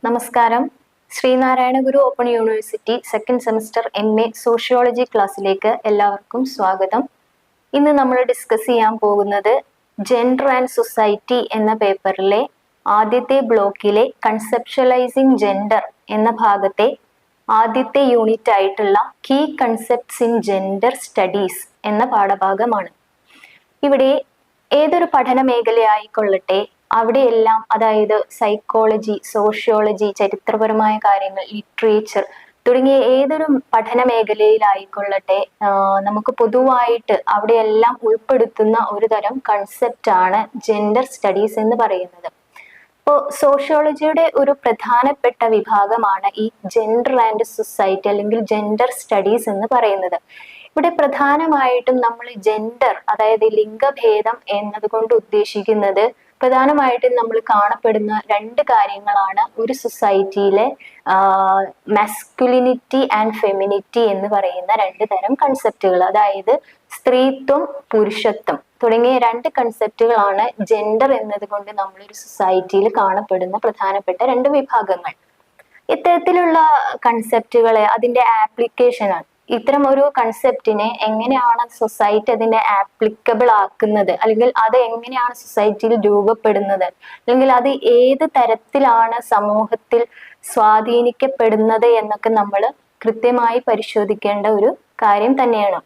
നമസ്കാരം. Sreenarayana Guru open university second semester MA sociology ക്ലാസ്സിലേക്ക് എല്ലാവർക്കും സ്വാഗതം. ഇന്ന് നമ്മൾ ഡിസ്കസ് ചെയ്യാൻ പോകുന്നത് ജെൻഡർ ആൻഡ് സൊസൈറ്റി എന്ന പേപ്പറിലെ ആദ്യത്തെ ബ്ലോക്കിലെ കൺസെപ്ച്വലൈസിംഗ് ജെൻഡർ എന്ന ഭാഗത്തെ ആദ്യത്തെ യൂണിറ്റ് ആയിട്ടുള്ള key concepts in gender studies എന്ന പാഠഭാഗമാണ്. ഇവിടെ ഏതൊരു പഠന മേഖലയായിക്കൊള്ളട്ടെ, അവിടെയെല്ലാം അതായത് സൈക്കോളജി, സോഷ്യോളജി, ചരിത്രപരമായ കാര്യങ്ങൾ, ലിറ്ററേച്ചർ തുടങ്ങിയ ഏതൊരു പഠന മേഖലയിലായിക്കൊള്ളട്ടെ, നമുക്ക് പൊതുവായിട്ട് അവിടെയെല്ലാം ഉൾപ്പെടുത്തുന്ന ഒരു തരം കൺസെപ്റ്റ് ആണ് ജെൻഡർ സ്റ്റഡീസ് എന്ന് പറയുന്നത്. ഇപ്പോൾ സോഷ്യോളജിയുടെ ഒരു പ്രധാനപ്പെട്ട വിഭാഗമാണ് ഈ ജെൻഡർ ആൻഡ് സൊസൈറ്റി അല്ലെങ്കിൽ ജെൻഡർ സ്റ്റഡീസ് എന്ന് പറയുന്നത്. ഇവിടെ പ്രധാനമായിട്ടും നമ്മൾ ജെൻഡർ, അതായത് ലിംഗഭേദം എന്നതുകൊണ്ട് ഉദ്ദേശിക്കുന്നത് പ്രധാനമായിട്ടും നമ്മൾ കാണപ്പെടുന്ന രണ്ട് കാര്യങ്ങളാണ്. ഒരു സൊസൈറ്റിയിലെ മാസ്കുലിനിറ്റി ആൻഡ് ഫെമിനിറ്റി എന്ന് പറയുന്ന രണ്ട് തരം കൺസെപ്റ്റുകൾ, അതായത് സ്ത്രീത്വം, പുരുഷത്വം തുടങ്ങിയ രണ്ട് കൺസെപ്റ്റുകളാണ് ജെൻഡർ എന്നതുകൊണ്ട് നമ്മളൊരു സൊസൈറ്റിയിൽ കാണപ്പെടുന്ന പ്രധാനപ്പെട്ട രണ്ട് വിഭാഗങ്ങൾ. ഇത്തരത്തിലുള്ള കൺസെപ്റ്റുകളെ അതിന്റെ ആപ്ലിക്കേഷനാണ്. ഇത്തരം ഒരു കൺസെപ്റ്റിനെ എങ്ങനെയാണ് സൊസൈറ്റി അതിനെ ആപ്ലിക്കബിൾ ആക്കുന്നത്, അല്ലെങ്കിൽ അത് എങ്ങനെയാണ് സൊസൈറ്റിയിൽ രൂപപ്പെടുന്നത്, അല്ലെങ്കിൽ അത് ഏത് തരത്തിലാണ് സമൂഹത്തിൽ സ്വാധീനിക്കപ്പെടുന്നത് എന്നൊക്കെ നമ്മൾ കൃത്യമായി പരിശോധിക്കേണ്ട ഒരു കാര്യം തന്നെയാണ്.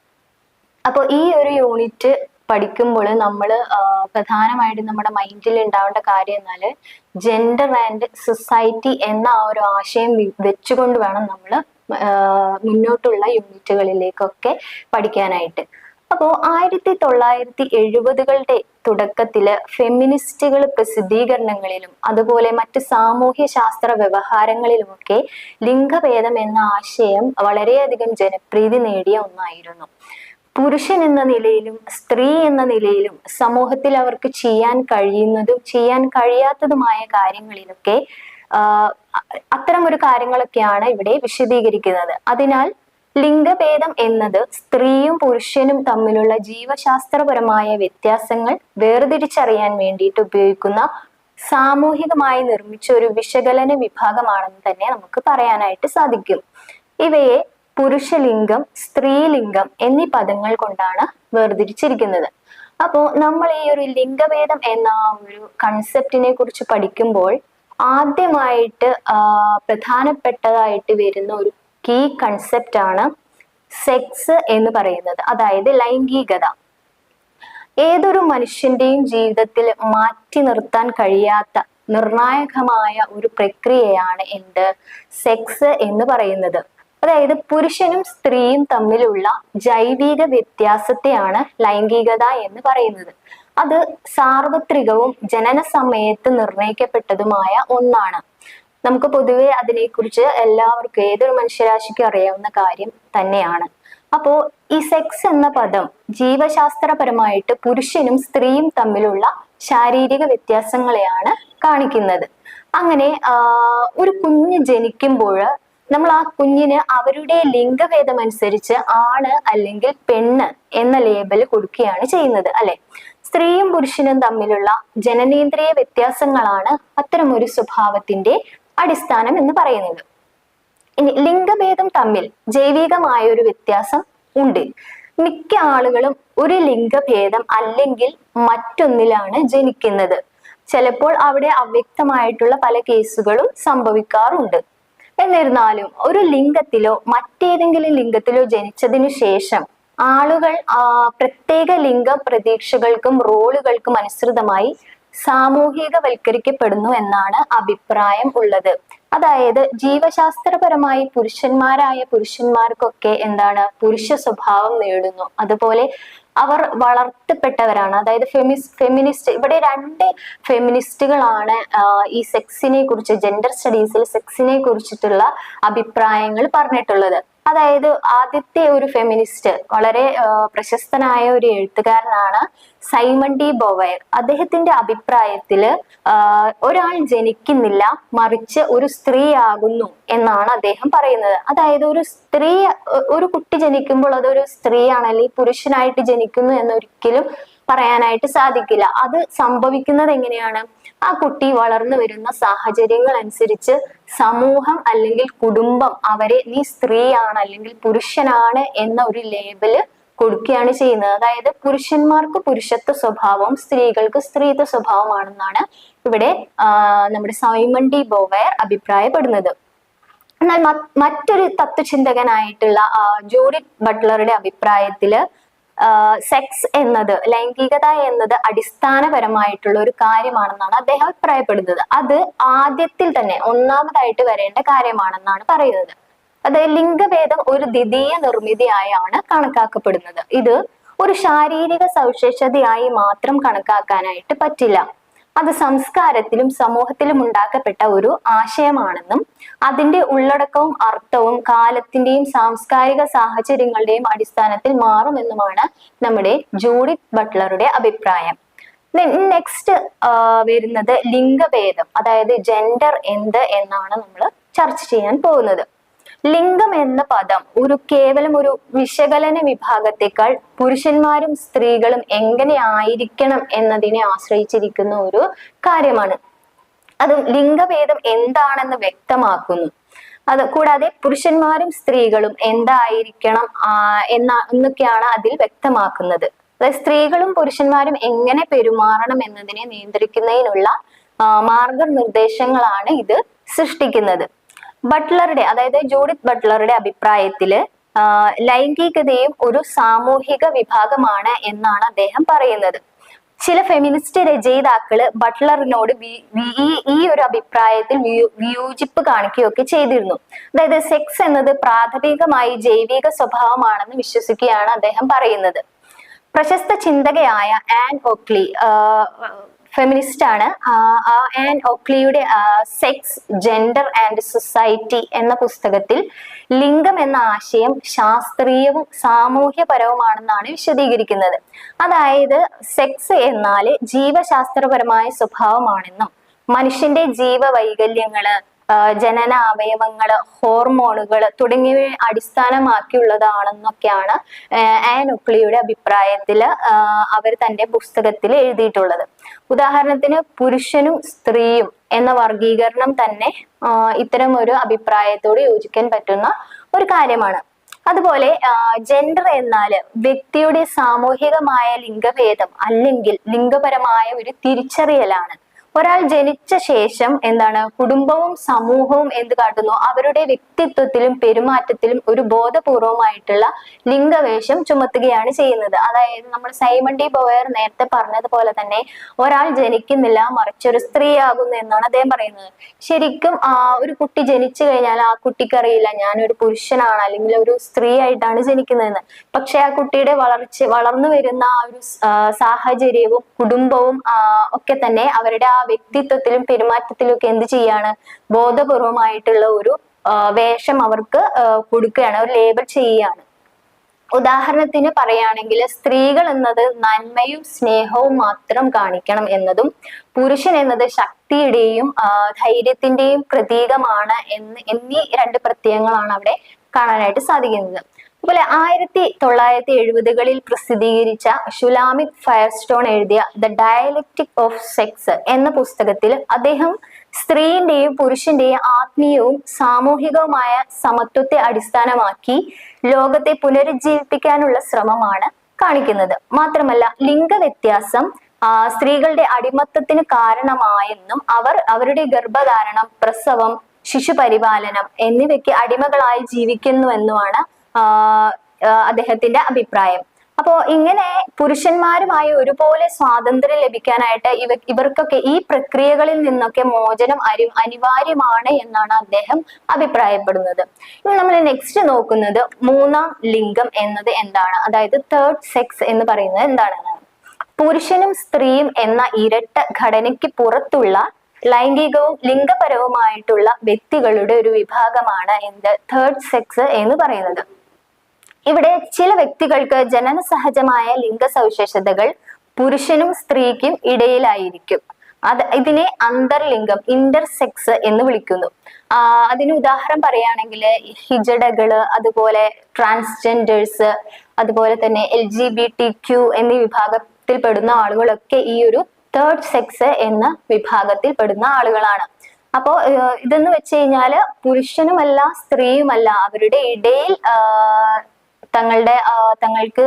അപ്പോൾ ഈ ഒരു യൂണിറ്റ് പഠിക്കുമ്പോൾ നമ്മൾ പ്രധാനമായിട്ടും നമ്മുടെ മൈൻഡിൽ ഉണ്ടാവേണ്ട കാര്യം എന്നാല് ജെൻഡർ ആൻഡ് സൊസൈറ്റി എന്ന ആ ഒരു ആശയം വെച്ചുകൊണ്ട് വേണം നമ്മൾ മുന്നോട്ടുള്ള യൂണിറ്റുകളിലേക്കൊക്കെ പഠിക്കാനായിട്ട്. അപ്പോൾ 1970കളുടെ തുടക്കത്തില് ഫെമിനിസ്റ്റുകൾ പ്രസിദ്ധീകരണങ്ങളിലും അതുപോലെ മറ്റ് സാമൂഹ്യ ശാസ്ത്ര വ്യവഹാരങ്ങളിലുമൊക്കെ ലിംഗഭേദം എന്ന ആശയം വളരെയധികം ജനപ്രീതി നേടിയ ഒന്നായിരുന്നു. പുരുഷൻ എന്ന നിലയിലും സ്ത്രീ എന്ന നിലയിലും സമൂഹത്തിൽ അവർക്ക് ചെയ്യാൻ കഴിയുന്നതും ചെയ്യാൻ കഴിയാത്തതുമായ കാര്യങ്ങളിലൊക്കെ അത്തരം ഒരു കാര്യങ്ങളൊക്കെയാണ് ഇവിടെ വിശദീകരിക്കുന്നത്. അതിനാൽ ലിംഗഭേദം എന്നത് സ്ത്രീയും പുരുഷനും തമ്മിലുള്ള ജീവശാസ്ത്രപരമായ വ്യത്യാസങ്ങൾ വേർതിരിച്ചറിയാൻ വേണ്ടിയിട്ട് ഉപയോഗിക്കുന്ന സാമൂഹികമായി നിർമ്മിച്ച ഒരു വിശകലന വിഭാഗമാണെന്ന് തന്നെ നമുക്ക് പറയാനായിട്ട് സാധിക്കും. ഇവയെ പുരുഷലിംഗം, സ്ത്രീലിംഗം എന്നീ പദങ്ങൾ കൊണ്ടാണ് വേർതിരിച്ചിരിക്കുന്നത്. അപ്പോൾ നമ്മൾ ഈ ഒരു ലിംഗഭേദം എന്ന ഒരു കൺസെപ്റ്റിനെ കുറിച്ച് പഠിക്കുമ്പോൾ ആദ്യമായിട്ട് പ്രധാനപ്പെട്ടതായിട്ട് വരുന്ന ഒരു കീ കൺസെപ്റ്റ് ആണ് സെക്സ് എന്ന് പറയുന്നത്, അതായത് ലൈംഗികത. ഏതൊരു മനുഷ്യന്റെയും ജീവിതത്തിൽ മാറ്റി നിർത്താൻ കഴിയാത്ത നിർണായകമായ ഒരു പ്രക്രിയയാണ് സെക്സ് എന്ന് പറയുന്നത്. അതായത് പുരുഷനും സ്ത്രീയും തമ്മിലുള്ള ജൈവിക വ്യത്യാസത്തെയാണ് ലൈംഗികത എന്ന് പറയുന്നത്. അത് സാർവത്രികവും ജനന സമയത്ത് നിർണയിക്കപ്പെട്ടതുമായ ഒന്നാണ്. നമുക്ക് പൊതുവെ അതിനെക്കുറിച്ച് എല്ലാവർക്കും ഏതൊരു മനുഷ്യരാശിക്കും അറിയാവുന്ന കാര്യം തന്നെയാണ്. അപ്പോ ഈ സെക്സ് എന്ന പദം ജീവശാസ്ത്രപരമായിട്ട് പുരുഷനും സ്ത്രീയും തമ്മിലുള്ള ശാരീരിക വ്യത്യാസങ്ങളെയാണ് കാണിക്കുന്നത്. അങ്ങനെ ഒരു കുഞ്ഞ് ജനിക്കുമ്പോൾ നമ്മൾ ആ കുഞ്ഞിന് അവരുടെ ലിംഗഭേദം അനുസരിച്ച് ആണ് അല്ലെങ്കിൽ പെണ്ണ് എന്ന ലേബൽ കൊടുക്കുകയാണ് ചെയ്യുന്നത്, അല്ലെ? സ്ത്രീയും പുരുഷനും തമ്മിലുള്ള ജനനേന്ദ്രിയ വ്യത്യാസങ്ങളാണ് അത്തരമൊരു സ്വഭാവത്തിന്റെ അടിസ്ഥാനം എന്ന് പറയുന്നത്. ഇനി ലിംഗഭേദം തമ്മിൽ ജൈവികമായ ഒരു വ്യത്യാസം ഉണ്ട്. മിക്ക ആളുകളും ഒരു ലിംഗഭേദം അല്ലെങ്കിൽ മറ്റൊന്നിലാണ് ജനിക്കുന്നത്. ചിലപ്പോൾ അവിടെ അവ്യക്തമായിട്ടുള്ള പല കേസുകളും സംഭവിക്കാറുണ്ട്. എന്നിരുന്നാലും ഒരു ലിംഗത്തിലോ മറ്റേതെങ്കിലും ലിംഗത്തിലോ ജനിച്ചതിനു ശേഷം ആളുകൾ പ്രത്യേക ലിംഗ പ്രതീക്ഷകൾക്കും റോളുകൾക്കും അനുസൃതമായി സാമൂഹികവൽക്കരിക്കപ്പെടുന്നു എന്നാണ് അഭിപ്രായം ഉള്ളത്. അതായത് ജീവശാസ്ത്രപരമായി പുരുഷന്മാരായ പുരുഷന്മാർക്കൊക്കെ പുരുഷ സ്വഭാവം നേടുന്നു. അതുപോലെ അവർ വളർത്തപ്പെട്ടവരാണ്. അതായത് ഫെമിനിസ്റ്റ്, ഇവിടെ രണ്ട് ഫെമിനിസ്റ്റുകളാണ് ഈ സെക്സിനെ കുറിച്ച്, ജെൻഡർ സ്റ്റഡീസിൽ സെക്സിനെ കുറിച്ചിട്ടുള്ള അഭിപ്രായങ്ങൾ പറഞ്ഞിട്ടുള്ളത്. അതായത് ആദ്യത്തെ ഒരു ഫെമിനിസ്റ്റ്, വളരെ പ്രശസ്തനായ ഒരു എഴുത്തുകാരനാണ് സൈമൺ ഡി ബൊവൈർ. അദ്ദേഹത്തിന്റെ അഭിപ്രായത്തില് ഒരാൾ ജനിക്കുന്നില്ല, മറിച്ച് ഒരു സ്ത്രീ ആകുന്നു എന്നാണ് അദ്ദേഹം പറയുന്നത്. അതായത് ഒരു കുട്ടി ജനിക്കുമ്പോൾ അതൊരു സ്ത്രീയാണ് അല്ലെങ്കിൽ പുരുഷനായിട്ട് ജനിക്കുന്നു എന്നൊരിക്കലും പറയാനായിട്ട് സാധിക്കില്ല. അത് സംഭവിക്കുന്നത് എങ്ങനെയാണ്? ആ കുട്ടി വളർന്നു വരുന്ന സാഹചര്യങ്ങൾ അനുസരിച്ച് സമൂഹം അല്ലെങ്കിൽ കുടുംബം അവരെ നീ സ്ത്രീയാണ് അല്ലെങ്കിൽ പുരുഷനാണ് എന്ന ഒരു ലേബല് കൊടുക്കുകയാണ് ചെയ്യുന്നത്. അതായത് പുരുഷന്മാർക്ക് പുരുഷത്വ സ്വഭാവവും സ്ത്രീകൾക്ക് സ്ത്രീത്വ സ്വഭാവമാണെന്നാണ് ഇവിടെ നമ്മുടെ സൈമൺ ഡി ബോവയർ അഭിപ്രായപ്പെടുന്നത്. എന്നാൽ മറ്റൊരു തത്വചിന്തകനായിട്ടുള്ള ജൂഡിത്ത് ബട്ട്ലറുടെ അഭിപ്രായത്തില് സെക്സ് എന്നത്, ലൈംഗികത എന്നത് അടിസ്ഥാനപരമായിട്ടുള്ള ഒരു കാര്യമാണെന്നാണ് അദ്ദേഹം അഭിപ്രായപ്പെടുന്നത്. അത് ആദ്യത്തിൽ തന്നെ ഒന്നാമതായിട്ട് വരേണ്ട കാര്യമാണെന്നാണ് പറയുന്നത്. അതായത് ലിംഗഭേദം ഒരു ദ്വിതീയ നിർമ്മിതിയായാണ് കണക്കാക്കപ്പെടുന്നത്. ഇത് ഒരു ശാരീരിക സവിശേഷതയായി മാത്രം കണക്കാക്കാനായിട്ട് പറ്റില്ല. അത് സംസ്കാരത്തിലും സമൂഹത്തിലും ഉണ്ടാക്കപ്പെട്ട ഒരു ആശയമാണെന്നും അതിന്റെ ഉള്ളടക്കവും അർത്ഥവും കാലത്തിന്റെയും സാംസ്കാരിക സാഹചര്യങ്ങളുടെയും അടിസ്ഥാനത്തിൽ മാറുമെന്നുമാണ് നമ്മുടെ ജൂഡിത്ത് ബട്ട്ലറുടെ അഭിപ്രായം. നെക്സ്റ്റ് വരുന്നത് ലിംഗഭേദം, അതായത് ജെൻഡർ എന്ത് എന്നാണ് നമ്മൾ ചർച്ച ചെയ്യാൻ പോകുന്നത്. ലിംഗം എന്ന പദം കേവലം ഒരു വിശകലന വിഭാഗത്തെക്കാൾ പുരുഷന്മാരും സ്ത്രീകളും എങ്ങനെ ആയിരിക്കണം എന്നതിനെ ആശ്രയിച്ചിരിക്കുന്ന ഒരു കാര്യമാണ്. അത് ലിംഗഭേദം എന്താണെന്ന് വ്യക്തമാക്കുന്നു. അത് കൂടാതെ പുരുഷന്മാരും സ്ത്രീകളും എന്തായിരിക്കണം എന്നൊക്കെയാണ് അതിൽ വ്യക്തമാക്കുന്നത്. അതായത് സ്ത്രീകളും പുരുഷന്മാരും എങ്ങനെ പെരുമാറണം എന്നതിനെ നിയന്ത്രിക്കുന്നതിനുള്ള മാർഗനിർദ്ദേശങ്ങളാണ് ഇത് സൃഷ്ടിക്കുന്നത്. ബട്ട്ലറുടെ, അതായത് ജൂഡിത്ത് ബട്ട്ലറുടെ അഭിപ്രായത്തില് ലൈംഗികതയും ഒരു സാമൂഹിക വിഭാഗമാണ് എന്നാണ് അദ്ദേഹം പറയുന്നത്. ചില ഫെമിനിസ്റ്റ് രചയിതാക്കള് ബട്ട്ലറിനോട് ഈ ഒരു അഭിപ്രായത്തിൽ വിയോജിപ്പ് കാണിക്കുകയൊക്കെ ചെയ്തിരുന്നു. അതായത് സെക്സ് എന്നത് പ്രാഥമികമായി ജൈവിക സ്വഭാവമാണെന്ന് വിശ്വസിക്കുകയാണ് അദ്ദേഹം പറയുന്നത്. പ്രശസ്ത ചിന്തകയായ ആൻ ഓക്ലി ഫെമിനിസ്റ്റ് ആണ്. ആൻ ഓക്ലിയുടെ സെക്സ്, ജെൻഡർ ആൻഡ് സൊസൈറ്റി എന്ന പുസ്തകത്തിൽ ലിംഗം എന്ന ആശയം ശാസ്ത്രീയവും സാമൂഹ്യപരവുമാണെന്നാണ് വിശദീകരിക്കുന്നത്. അതായത് സെക്സ് എന്നാല് ജീവശാസ്ത്രപരമായ സ്വഭാവമാണെന്നും മനുഷ്യന്റെ ജീവവൈകല്യങ്ങള്, ജനന അവയവങ്ങള്, ഹോർമോണുകൾ തുടങ്ങിയവയെ അടിസ്ഥാനമാക്കിയുള്ളതാണെന്നൊക്കെയാണ് ആൻ ഒക്ലിയുടെ അഭിപ്രായത്തിൽ അവർ തന്റെ പുസ്തകത്തിൽ എഴുതിയിട്ടുള്ളത്. ഉദാഹരണത്തിന് പുരുഷനും സ്ത്രീയും എന്ന വർഗീകരണം തന്നെ ഇത്തരം ഒരു അഭിപ്രായത്തോട് യോജിക്കാൻ പറ്റുന്ന ഒരു കാര്യമാണ്. അതുപോലെ ജെൻഡർ എന്നാല് വ്യക്തിയുടെ സാമൂഹികമായ ലിംഗഭേദം അല്ലെങ്കിൽ ലിംഗപരമായ ഒരു തിരിച്ചറിയലാണ്. ഒരാൾ ജനിച്ച ശേഷം കുടുംബവും സമൂഹവും എന്ത് കാട്ടുന്നു? അവരുടെ വ്യക്തിത്വത്തിലും പെരുമാറ്റത്തിലും ഒരു ബോധപൂർവമായിട്ടുള്ള ലിംഗവേഷം ചുമത്തുകയാണ് ചെയ്യുന്നത്. അതായത് നമ്മൾ സൈമൺ ഡി ബോവയർ നേരത്തെ പറഞ്ഞതുപോലെ തന്നെ ഒരാൾ ജനിക്കുന്നില്ല, മറിച്ചൊരു സ്ത്രീ ആകുന്നു എന്നാണ് അദ്ദേഹം പറയുന്നത്. ശരിക്കും ഒരു കുട്ടി ജനിച്ചു കഴിഞ്ഞാൽ ആ കുട്ടിക്കറിയില്ല ഞാനൊരു പുരുഷനാണ് അല്ലെങ്കിൽ ഒരു സ്ത്രീ ആയിട്ടാണ് ജനിക്കുന്നതെന്ന്. പക്ഷെ ആ കുട്ടിയുടെ വളർന്നു വരുന്ന ആ ഒരു സാഹചര്യവും കുടുംബവും ഒക്കെ തന്നെ അവരുടെ ആ വ്യക്തിത്വത്തിലും പെരുമാറ്റത്തിലും ഒക്കെ എന്ത് ചെയ്യാണ്? ബോധപൂർവമായിട്ടുള്ള ഒരു വേഷം അവർക്ക് കൊടുക്കുകയാണ്, ഒരു ലേബൽ ചെയ്യുകയാണ്. ഉദാഹരണത്തിന് പറയുകയാണെങ്കിൽ സ്ത്രീകൾ എന്നത് നന്മയും സ്നേഹവും മാത്രം കാണിക്കണം എന്നതും പുരുഷൻ എന്നത് ശക്തിയുടെയും ധൈര്യത്തിന്റെയും പ്രതീകമാണ് എന്നീ രണ്ട് പ്രത്യയങ്ങളാണ് അവിടെ കാണാനായിട്ട് സാധിക്കുന്നത്. അതുപോലെ 1970-കളിൽ പ്രസിദ്ധീകരിച്ച ഷുലാമിത് ഫയർസ്റ്റോൺ എഴുതിയ ദ ഡയലക്റ്റിക് ഓഫ് സെക്സ് എന്ന പുസ്തകത്തിൽ അദ്ദേഹം സ്ത്രീന്റെയും പുരുഷന്റെയും ആത്മീയവും സാമൂഹികവുമായ സമത്വത്തെ അടിസ്ഥാനമാക്കി ലോകത്തെ പുനരുജ്ജീവിപ്പിക്കാനുള്ള ശ്രമമാണ് കാണിക്കുന്നത്. മാത്രമല്ല ലിംഗവ്യത്യാസം സ്ത്രീകളുടെ അടിമത്തത്തിന് കാരണമായെന്നും അവരുടെ ഗർഭധാരണം, പ്രസവം, ശിശുപരിപാലനം എന്നിവയ്ക്ക് അടിമകളായി ജീവിക്കുന്നുവെന്നുമാണ് അദ്ദേഹത്തിന്റെ അഭിപ്രായം. അപ്പോ ഇങ്ങനെ പുരുഷന്മാരുമായി ഒരുപോലെ സ്വാതന്ത്ര്യം ലഭിക്കാനായിട്ട് ഇവർക്കൊക്കെ ഈ പ്രക്രിയകളിൽ നിന്നൊക്കെ മോചനം അനിവാര്യമാണ് എന്നാണ് അദ്ദേഹം അഭിപ്രായപ്പെടുന്നത്. ഇനി നമ്മൾ നെക്സ്റ്റ് നോക്കുന്നത് മൂന്നാം ലിംഗം എന്നത് എന്താണ്, അതായത് തേർഡ് സെക്സ് എന്ന് പറയുന്നത് എന്താണെന്നാണ്. പുരുഷനും സ്ത്രീയും എന്ന ഇരട്ട ഘടനയ്ക്ക് പുറത്തുള്ള ലൈംഗികവും ലിംഗപരവുമായിട്ടുള്ള വ്യക്തികളുടെ ഒരു വിഭാഗമാണ് തേർഡ് സെക്സ് എന്ന് പറയുന്നത്. ഇവിടെ ചില വ്യക്തികൾക്ക് ജനനസഹജമായ ലിംഗ സവിശേഷതകൾ പുരുഷനും സ്ത്രീക്കും ഇടയിലായിരിക്കും. ഇതിനെ അന്തർലിംഗം, ഇന്റർസെക്സ് എന്ന് വിളിക്കുന്നു. അതിന് ഉദാഹരണം പറയുകയാണെങ്കിൽ ഹിജഡകള്, അതുപോലെ ട്രാൻസ്ജെൻഡേഴ്സ്, അതുപോലെ തന്നെ LGBTQ എന്നീ സമൂഹത്തിൽ പെടുന്ന ആളുകളൊക്കെ ഈ ഒരു തേർഡ് സെക്സ് എന്ന വിഭാഗത്തിൽ പെടുന്ന ആളുകളാണ്. അപ്പോ ഇതെന്ന് വെച്ച് കഴിഞ്ഞാല് പുരുഷനുമല്ല സ്ത്രീയുമല്ല, അവരുടെ ഇടയിൽ തങ്ങൾക്ക്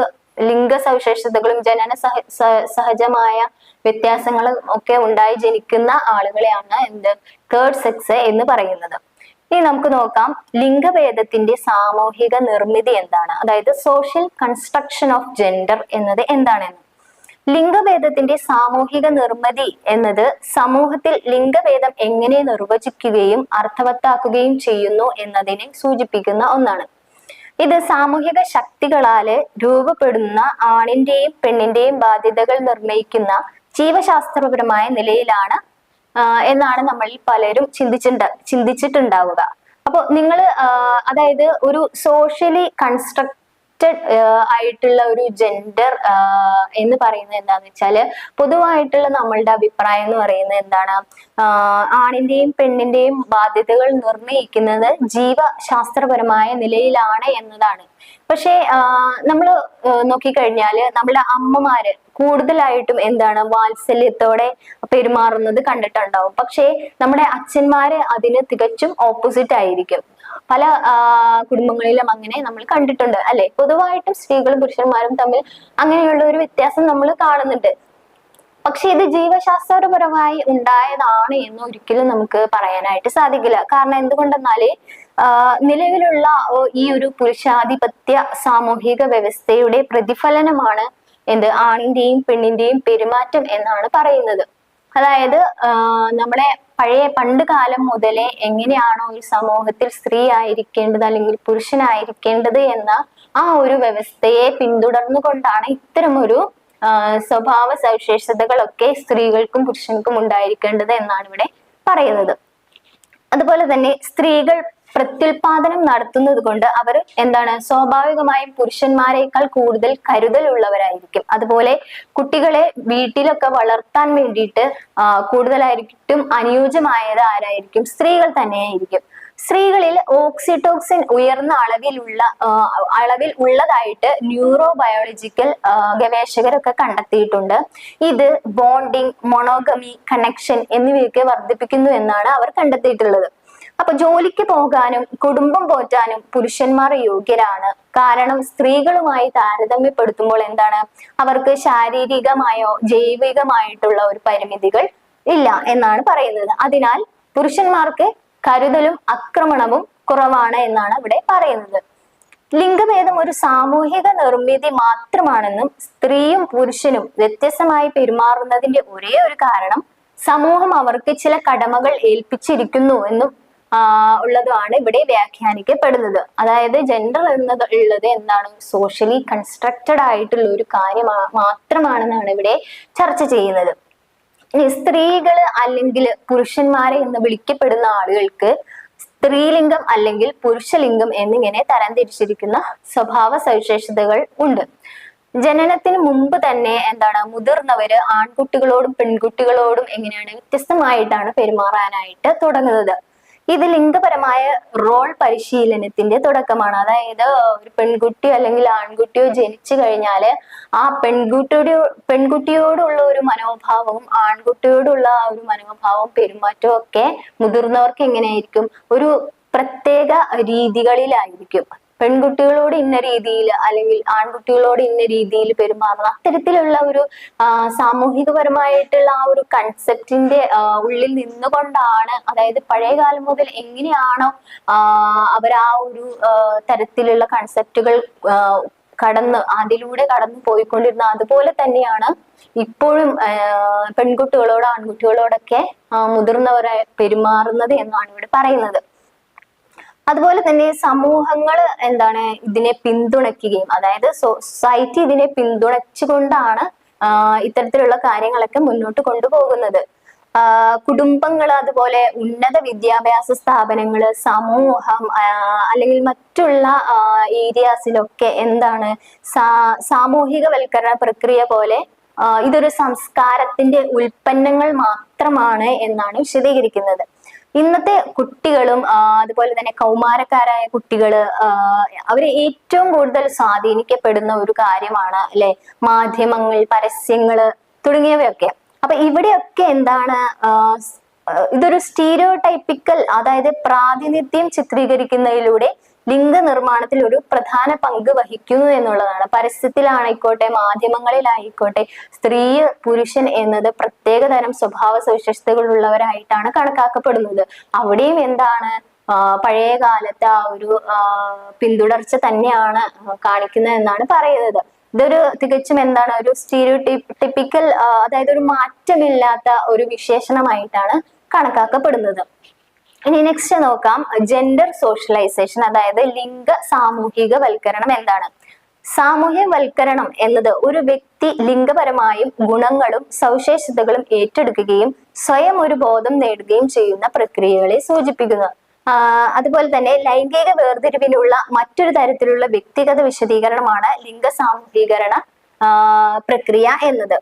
ലിംഗ സവിശേഷതകളും ജനന സഹജമായ വ്യത്യാസങ്ങളും ഒക്കെ ഉണ്ടായി ജനിക്കുന്ന ആളുകളെയാണ് തേർഡ് സെക്സ് എന്ന് പറയുന്നത്. ഇനി നമുക്ക് നോക്കാം ലിംഗഭേദത്തിന്റെ സാമൂഹിക നിർമ്മിതി എന്താണ്, അതായത് സോഷ്യൽ കൺസ്ട്രക്ഷൻ ഓഫ് ജെൻഡർ എന്നത് എന്താണെന്ന്. ലിംഗഭേദത്തിന്റെ സാമൂഹിക നിർമ്മിതി എന്നത് സമൂഹത്തിൽ ലിംഗഭേദം എങ്ങനെ നിർവചിക്കുകയും അർത്ഥവത്താക്കുകയും ചെയ്യുന്നു എന്നതിനെ സൂചിപ്പിക്കുന്ന ഒന്നാണ്. ഇത് സാമൂഹിക ശക്തികളാല് രൂപപ്പെടുന്ന ആണിന്റെയും പെണ്ണിന്റെയും ബാധ്യതകൾ നിർണയിക്കുന്ന ജീവശാസ്ത്രപരമായ നിലയിലാണ് എന്നാണ് നമ്മളിൽ പലരും ചിന്തിച്ചിട്ടുണ്ടാവുക. അപ്പൊ നിങ്ങൾ അതായത് ഒരു സോഷ്യലി കൺസ്ട്രക്റ്റഡ് ആയിട്ടുള്ള ഒരു ജെൻഡർ എന്ന് പറയുന്നത് എന്താന്ന് വെച്ചാല്, പൊതുവായിട്ടുള്ള നമ്മളുടെ അഭിപ്രായം എന്ന് പറയുന്നത് എന്താണ്, ആണിന്റെയും പെണ്ണിന്റെയും ബാധ്യതകൾ നിർണയിക്കുന്നത് ജീവശാസ്ത്രപരമായ നിലയിലാണ് എന്നതാണ്. പക്ഷെ നമ്മൾ നോക്കിക്കഴിഞ്ഞാല് നമ്മുടെ അമ്മമാര് കൂടുതലായിട്ടും എന്താണ് വാത്സല്യത്തോടെ പെരുമാറുന്നത് കണ്ടിട്ടുണ്ടാവും. പക്ഷേ നമ്മുടെ അച്ഛന്മാര് അതിന് തികച്ചും ഓപ്പോസിറ്റ് ആയിരിക്കും. പല കുടുംബങ്ങളിലും അങ്ങനെ നമ്മൾ കണ്ടിട്ടുണ്ട് അല്ലെ. പൊതുവായിട്ടും സ്ത്രീകളും പുരുഷന്മാരും തമ്മിൽ അങ്ങനെയുള്ള ഒരു വ്യത്യാസം നമ്മൾ കാണുന്നുണ്ട്. പക്ഷെ ഇത് ജീവശാസ്ത്രപരമായി ഉണ്ടായതാണ് എന്ന് ഒരിക്കലും നമുക്ക് പറയാനായിട്ട് സാധിക്കില്ല. കാരണം എന്തുകൊണ്ടെന്നാല് നിലവിലുള്ള ഈ ഒരു പുരുഷാധിപത്യ സാമൂഹിക വ്യവസ്ഥയുടെ പ്രതിഫലനമാണ് ആണിന്റെയും പെണ്ണിന്റെയും പെരുമാറ്റം എന്നാണ് പറയുന്നത്. അതായത് നമ്മളെ പണ്ട് കാലം മുതലേ എങ്ങനെയാണോ ഒരു സമൂഹത്തിൽ സ്ത്രീ ആയിരിക്കേണ്ടത് അല്ലെങ്കിൽ പുരുഷനായിരിക്കേണ്ടത് എന്ന ആ ഒരു വ്യവസ്ഥയെ പിന്തുടർന്നുകൊണ്ടാണ് ഇത്തരമൊരു സ്വഭാവ സവിശേഷതകളൊക്കെ സ്ത്രീകൾക്കും പുരുഷൻക്കും ഉണ്ടായിരിക്കേണ്ടത് എന്നാണ് ഇവിടെ പറയുന്നത്. അതുപോലെ തന്നെ സ്ത്രീകൾ പ്രത്യുൽപാദനം നടത്തുന്നത് കൊണ്ട് അവർ സ്വാഭാവികമായും പുരുഷന്മാരെക്കാൾ കൂടുതൽ കരുതലുള്ളവരായിരിക്കും. അതുപോലെ കുട്ടികളെ വീട്ടിലൊക്കെ വളർത്താൻ വേണ്ടിയിട്ട് കൂടുതലായിട്ടും അനുയോജ്യമായത് ആരായിരിക്കും? സ്ത്രീകൾ തന്നെയായിരിക്കും. സ്ത്രീകളിൽ ഓക്സിറ്റോക്സിൻ ഉയർന്ന അളവിൽ ഉള്ളതായിട്ട് ന്യൂറോ ബയോളജിക്കൽ ഗവേഷകരൊക്കെ കണ്ടെത്തിയിട്ടുണ്ട്. ഇത് ബോണ്ടിങ്, മൊണോഗമി, കണക്ഷൻ എന്നിവയൊക്കെ വർദ്ധിപ്പിക്കുന്നു എന്നാണ് അവർ കണ്ടെത്തിയിട്ടുള്ളത്. അപ്പൊ ജോലിക്ക് പോകാനും കുടുംബം പോറ്റാനും പുരുഷന്മാർ യോഗ്യരാണ്. കാരണം സ്ത്രീകളുമായി താരതമ്യപ്പെടുത്തുമ്പോൾ അവർക്ക് ശാരീരികമായോ ജൈവികമായിട്ടുള്ള ഒരു പരിമിതികൾ ഇല്ല എന്നാണ് പറയുന്നത്. അതിനാൽ പുരുഷന്മാർക്ക് കരുതലും ആക്രമണവും കുറവാണ് എന്നാണ് ഇവിടെ പറയുന്നത്. ലിംഗഭേദം ഒരു സാമൂഹിക നിർമ്മിതി മാത്രമാണെന്നും സ്ത്രീയും പുരുഷനും വ്യത്യസ്തമായി പെരുമാറുന്നതിന്റെ ഒരേ ഒരു കാരണം സമൂഹം അവർക്ക് ചില കടമകൾ ഏൽപ്പിച്ചിരിക്കുന്നു എന്നും ഉള്ളതുമാണ് ഇവിടെ വ്യാഖ്യാനിക്കപ്പെടുന്നത്. അതായത് ജെൻഡർ ഉള്ളത് സോഷ്യലി കൺസ്ട്രക്റ്റഡ് ആയിട്ടുള്ള ഒരു കാര്യം മാത്രമാണെന്നാണ് ഇവിടെ ചർച്ച ചെയ്യുന്നത്. ഇനി സ്ത്രീകള് അല്ലെങ്കിൽ പുരുഷന്മാരെ എന്ന് വിളിക്കപ്പെടുന്ന ആളുകൾക്ക് സ്ത്രീലിംഗം അല്ലെങ്കിൽ പുരുഷലിംഗം എന്നിങ്ങനെ തരംതിരിച്ചിരിക്കുന്ന സ്വഭാവ സവിശേഷതകൾ ഉണ്ട്. ജനനത്തിന് മുമ്പ് തന്നെ മുതിർന്നവര് ആൺകുട്ടികളോടും പെൺകുട്ടികളോടും വ്യത്യസ്തമായിട്ടാണ് പെരുമാറാനായിട്ട് തുടങ്ങുന്നത്. ഇത് ലിംഗപരമായ റോൾ പരിശീലനത്തിന്റെ തുടക്കമാണ്. അതായത് ഒരു പെൺകുട്ടിയോ അല്ലെങ്കിൽ ആൺകുട്ടിയോ ജനിച്ചു കഴിഞ്ഞാല് ആ പെൺകുട്ടിയോടുള്ള ഒരു മനോഭാവവും ആൺകുട്ടിയോടുള്ള ആ ഒരു മനോഭാവവും പെരുമാറ്റവും ഒക്കെ മുതിർന്നവർക്ക് എങ്ങനെയായിരിക്കും? ഒരു പ്രത്യേക രീതികളിലായിരിക്കും. പെൺകുട്ടികളോട് ഇന്ന രീതിയിൽ അല്ലെങ്കിൽ ആൺകുട്ടികളോട് ഇന്ന രീതിയിൽ പെരുമാറണം, അത്തരത്തിലുള്ള ഒരു സാമൂഹികപരമായിട്ടുള്ള ആ ഒരു കൺസെപ്റ്റിന്റെ ഉള്ളിൽ നിന്നുകൊണ്ടാണ്, അതായത് പഴയ കാലം മുതൽ എങ്ങനെയാണോ അവർ ആ ഒരു തരത്തിലുള്ള കൺസെപ്റ്റുകൾ അതിലൂടെ കടന്നു പോയിക്കൊണ്ടിരുന്ന അതുപോലെ തന്നെയാണ് ഇപ്പോഴും പെൺകുട്ടികളോട് ആൺകുട്ടികളോടൊക്കെ മുതിർന്നവരെ പെരുമാറുന്നത് എന്നാണ് ഇവിടെ പറയുന്നത്. അതുപോലെ തന്നെ സമൂഹങ്ങൾ ഇതിനെ പിന്തുണയ്ക്കുകയും, അതായത് സൊസൈറ്റി ഇതിനെ പിന്തുണച്ചുകൊണ്ടാണ് ഇത്തരത്തിലുള്ള കാര്യങ്ങളൊക്കെ മുന്നോട്ട് കൊണ്ടുപോകുന്നത്. കുടുംബങ്ങൾ, അതുപോലെ ഉന്നത വിദ്യാഭ്യാസ സ്ഥാപനങ്ങള്, സമൂഹം അല്ലെങ്കിൽ മറ്റുള്ള ഏരിയാസിലൊക്കെ സാമൂഹികവൽക്കരണ പ്രക്രിയ പോലെ ഇതൊരു സംസ്കാരത്തിന്റെ ഉൽപ്പന്നങ്ങൾ മാത്രമാണ് എന്നാണ് വിശദീകരിക്കുന്നത്. ഇന്നത്തെ കുട്ടികളും അതുപോലെ തന്നെ കൗമാരക്കാരായ കുട്ടികള് അവര് ഏറ്റവും കൂടുതൽ സ്വാധീനിക്കപ്പെടുന്ന ഒരു കാര്യമാണ് അല്ലെ മാധ്യമങ്ങൾ, പരസ്യങ്ങള് തുടങ്ങിയവയൊക്കെ. അപ്പൊ ഇവിടെയൊക്കെ എന്താണ് ഇതൊരു സ്റ്റീരിയോടൈപ്പിക്കൽ, അതായത് പ്രാതിനിധ്യം ചിത്രീകരിക്കുന്നതിലൂടെ ലിംഗനിർമ്മാണത്തിൽ ഒരു പ്രധാന പങ്ക് വഹിക്കുന്നു എന്നുള്ളതാണ്. പരസ്യത്തിലായിക്കോട്ടെ മാധ്യമങ്ങളിലായിക്കോട്ടെ സ്ത്രീ പുരുഷൻ എന്നത് പ്രത്യേക തരം സ്വഭാവ സവിശേഷതകളുള്ളവരായിട്ടാണ് കണക്കാക്കപ്പെടുന്നത്. അവിടെയും എന്താണ് പഴയ കാലത്തെ ആ ഒരു പിന്തുടർച്ച തന്നെയാണ് കാണിക്കുന്നത് എന്നാണ് പറയുന്നത്. ഇതൊരു തികച്ചും എന്താണ് ഒരു ടിപ്പിക്കൽ, അതായത് ഒരു മാറ്റമില്ലാത്ത ഒരു വിശേഷണമായിട്ടാണ് കണക്കാക്കപ്പെടുന്നത്. ഇനി നെക്സ്റ്റ് നോക്കാം, ജെൻഡർ സോഷ്യലൈസേഷൻ, അതായത് ലിംഗ സാമൂഹിക വൽക്കരണം എന്താണ്? സാമൂഹ്യവൽക്കരണം എന്നത് ഒരു വ്യക്തി ലിംഗപരമായും ഗുണങ്ങളും സവിശേഷതകളും ഏറ്റെടുക്കുകയും സ്വയം ഒരു ബോധം നേടുകയും ചെയ്യുന്ന പ്രക്രിയകളെ സൂചിപ്പിക്കുന്നു. അതുപോലെ തന്നെ ലൈംഗിക വേർതിരിവിനുള്ള മറ്റൊരു തരത്തിലുള്ള വ്യക്തിഗത വിശദീകരണമാണ് ലിംഗ സാമൂഹീകരണ പ്രക്രിയ എന്നത്.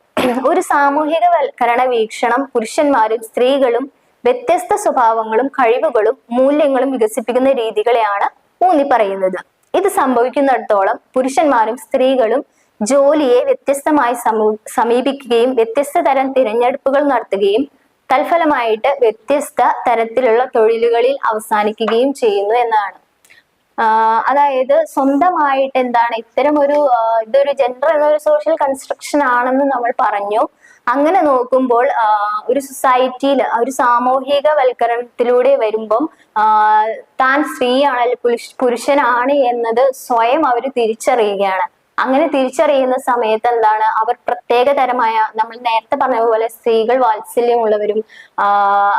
ഒരു സാമൂഹികവൽക്കരണ വീക്ഷണം പുരുഷന്മാരും സ്ത്രീകളും വ്യത്യസ്ത സ്വഭാവങ്ങളും കഴിവുകളും മൂല്യങ്ങളും വികസിപ്പിക്കുന്ന രീതികളെയാണ് ഊന്നി പറയുന്നത്. ഇത് സംഭവിക്കുന്നിടത്തോളം പുരുഷന്മാരും സ്ത്രീകളും ജോലിയെ വ്യത്യസ്തമായി സമീപിക്കുകയും വ്യത്യസ്ത തരം തിരഞ്ഞെടുപ്പുകൾ നടത്തുകയും തൽഫലമായിട്ട് വ്യത്യസ്ത തരത്തിലുള്ള തൊഴിലുകളിൽ അവസാനിക്കുകയും ചെയ്യുന്നു എന്നാണ്. അതായത് സ്വന്തമായിട്ട് എന്താണ് ഇത്തരം ഇതൊരു ജെൻഡർ എന്നൊരു സോഷ്യൽ കൺസ്ട്രക്ഷൻ ആണെന്ന് നമ്മൾ പറഞ്ഞു. അങ്ങനെ നോക്കുമ്പോൾ ഒരു സൊസൈറ്റിയിൽ ഒരു സാമൂഹികവൽക്കരണത്തിലൂടെ വരുമ്പം താൻ സ്ത്രീയാണ് അല്ലെങ്കിൽ പുരുഷനാണ് എന്നത് സ്വയം അവർ തിരിച്ചറിയുകയാണ്. അങ്ങനെ തിരിച്ചറിയുന്ന സമയത്ത് എന്താണ് അവർ പ്രത്യേക തരമായ, നമ്മൾ നേരത്തെ പറഞ്ഞ പോലെ സ്ത്രീകൾ വാത്സല്യമുള്ളവരും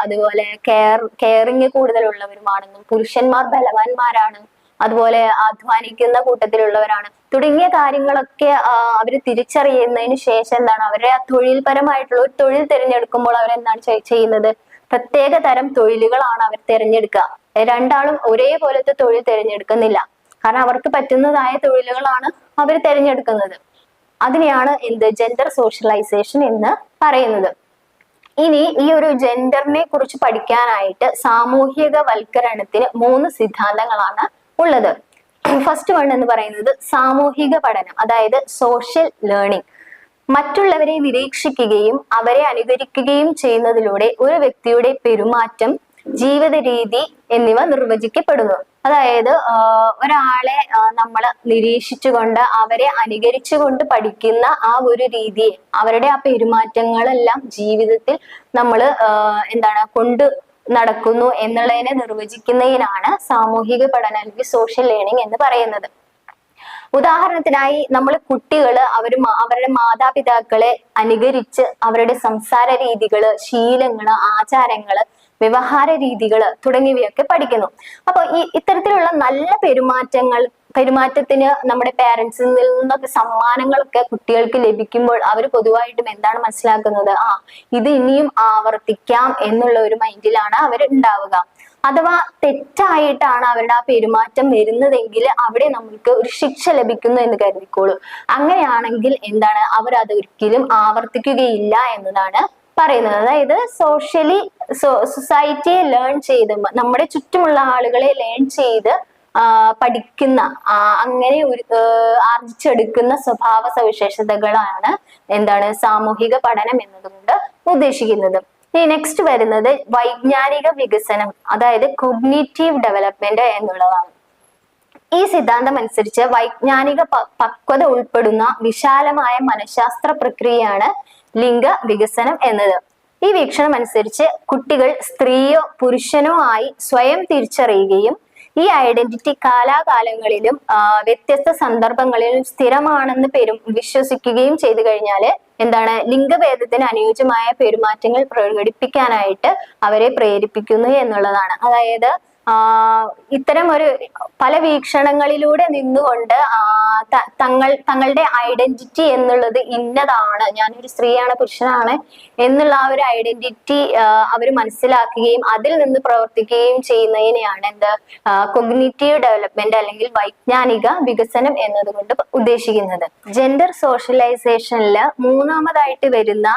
അതുപോലെ കെയറിങ് കൂടുതലുള്ളവരുമാണെന്നും പുരുഷന്മാർ ബലവാന്മാരാണ്, അതുപോലെ അധ്വാനിക്കുന്ന കൂട്ടത്തിലുള്ളവരാണ് തുടങ്ങിയ കാര്യങ്ങളൊക്കെ അവർ തിരിച്ചറിയുന്നതിന് ശേഷം എന്താണ് അവരുടെ തൊഴിൽപരമായിട്ടുള്ള ഒരു തൊഴിൽ തിരഞ്ഞെടുക്കുമ്പോൾ അവരെന്താണ് ചെയ്യുന്നത്? പ്രത്യേക തരം തൊഴിലുകളാണ് അവർ തിരഞ്ഞെടുക്കുക. രണ്ടാളും ഒരേപോലത്തെ തൊഴിൽ തിരഞ്ഞെടുക്കുന്നില്ല, കാരണം അവർക്ക് പറ്റുന്നതായ തൊഴിലുകളാണ് അവർ തിരഞ്ഞെടുക്കുന്നത്. അതിനെയാണ് ജെൻഡർ സോഷ്യലൈസേഷൻ എന്ന് പറയുന്നത്. ഇനി ഈ ഒരു ജെൻഡറിനെ കുറിച്ച് പഠിക്കാനായിട്ട് സാമൂഹികവൽക്കരണത്തിന് 3 സിദ്ധാന്തങ്ങളാണ് ഉള്ളത്. ഫസ്റ്റ് വൺ എന്ന് പറയുന്നത് സാമൂഹിക പഠനം, അതായത് സോഷ്യൽ ലേണിംഗ്. മറ്റുള്ളവരെ നിരീക്ഷിക്കുകയും അവരെ അനുകരിക്കുകയും ചെയ്യുന്നതിലൂടെ ഒരു വ്യക്തിയുടെ പെരുമാറ്റം, ജീവിത രീതി എന്നിവ നിർവചിക്കപ്പെടുന്നു. അതായത് ഒരാളെ നമ്മൾ നിരീക്ഷിച്ചുകൊണ്ട് അവരെ അനുകരിച്ചുകൊണ്ട് പഠിക്കുന്ന ആ ഒരു രീതിയെ, അവരുടെ ആ പെരുമാറ്റങ്ങളെല്ലാം ജീവിതത്തിൽ നമ്മൾ കൊണ്ട് നടക്കുന്നു എന്നുള്ളതിനെ നിർവചിക്കുന്നതിനാണ് സാമൂഹിക പഠനം അല്ലെങ്കിൽ സോഷ്യൽ ലേണിംഗ് എന്ന് പറയുന്നത്. ഉദാഹരണത്തിനായി നമ്മൾ കുട്ടികള് അവരുടെ മാതാപിതാക്കളെ അനുകരിച്ച് അവരുടെ സംസാര രീതികള്, ശീലങ്ങള്, ആചാരങ്ങള്, വ്യവഹാര രീതികള് തുടങ്ങിയവയൊക്കെ പഠിക്കുന്നു. അപ്പൊ ഇത്തരത്തിലുള്ള നല്ല പെരുമാറ്റത്തിന് നമ്മുടെ പേരൻസിൽ നിന്നൊക്കെ സമ്മാനങ്ങളൊക്കെ കുട്ടികൾക്ക് ലഭിക്കുമ്പോൾ അവർ പൊതുവായിട്ടും എന്താണ് മനസ്സിലാക്കുന്നത്? ഇത് ഇനിയും ആവർത്തിക്കാം എന്നുള്ള ഒരു മൈൻഡിലാണ് അവർ ഉണ്ടാവുക. അഥവാ തെറ്റായിട്ടാണ് അവരുടെ ആ പെരുമാറ്റം വരുന്നതെങ്കിൽ അവിടെ നമുക്ക് ഒരു ശിക്ഷ ലഭിക്കുന്നു എന്ന് കരുതിക്കോളൂ. അങ്ങനെയാണെങ്കിൽ എന്താണ് അവർ അത് ഒരിക്കലും ആവർത്തിക്കുകയില്ല എന്നതാണ് പറയുന്നത്. അതായത് സൊസൈറ്റിയെ ലേൺ ചെയ്ത്, നമ്മുടെ ചുറ്റുമുള്ള ആളുകളെ ലേൺ ചെയ്ത് പഠിക്കുന്ന, അങ്ങനെ ആർജിച്ചെടുക്കുന്ന സ്വഭാവ സവിശേഷതകളാണ് സാമൂഹിക പഠനം എന്നതുകൊണ്ട് ഉദ്ദേശിക്കുന്നത്. ഇനി നെക്സ്റ്റ് വരുന്നത് വൈജ്ഞാനിക വികസനം, അതായത് കോഗ്നിറ്റീവ് ഡെവലപ്മെന്റ് എന്നുള്ളതാണ്. ഈ സിദ്ധാന്തം അനുസരിച്ച് വൈജ്ഞാനിക പക്വത ഉൾപ്പെടുന്ന വിശാലമായ മനഃശാസ്ത്ര പ്രക്രിയയാണ് ലിംഗ വികസനം എന്നത്. ഈ വീക്ഷണം അനുസരിച്ച് കുട്ടികൾ സ്ത്രീയോ പുരുഷനോ ആയി സ്വയം തിരിച്ചറിയുകയും ഈ ഐഡന്റിറ്റി കാലാകാലങ്ങളിലും വ്യത്യസ്ത സന്ദർഭങ്ങളിലും സ്ഥിരമാണെന്ന് വിശ്വസിക്കുകയും ചെയ്തു കഴിഞ്ഞാൽ ലിംഗഭേദത്തിന് അനുയോജ്യമായ പെരുമാറ്റങ്ങൾ പ്രകടിപ്പിക്കാനായിട്ട് അവരെ പ്രേരിപ്പിക്കുന്നു എന്നുള്ളതാണ്. അതായത് ഇത്തരം ഒരു പല വീക്ഷണങ്ങളിലൂടെ നിന്നുകൊണ്ട് തങ്ങളുടെ ഐഡന്റിറ്റി എന്നുള്ളത് ഇന്നതാണ്, ഞാനൊരു സ്ത്രീയാണ് പുരുഷനാണ് എന്നുള്ള ആ ഒരു ഐഡന്റിറ്റി അവർ മനസ്സിലാക്കുകയും അതിൽ നിന്ന് പ്രവർത്തിക്കുകയും ചെയ്യുന്നതിനെയാണ് കൊഗ്നിറ്റീവ് ഡെവലപ്മെന്റ് അല്ലെങ്കിൽ വൈജ്ഞാനിക വികസനം എന്നതുകൊണ്ട് ഉദ്ദേശിക്കുന്നത്. ജെൻഡർ സോഷ്യലൈസേഷനില് മൂന്നാമതായിട്ട് വരുന്ന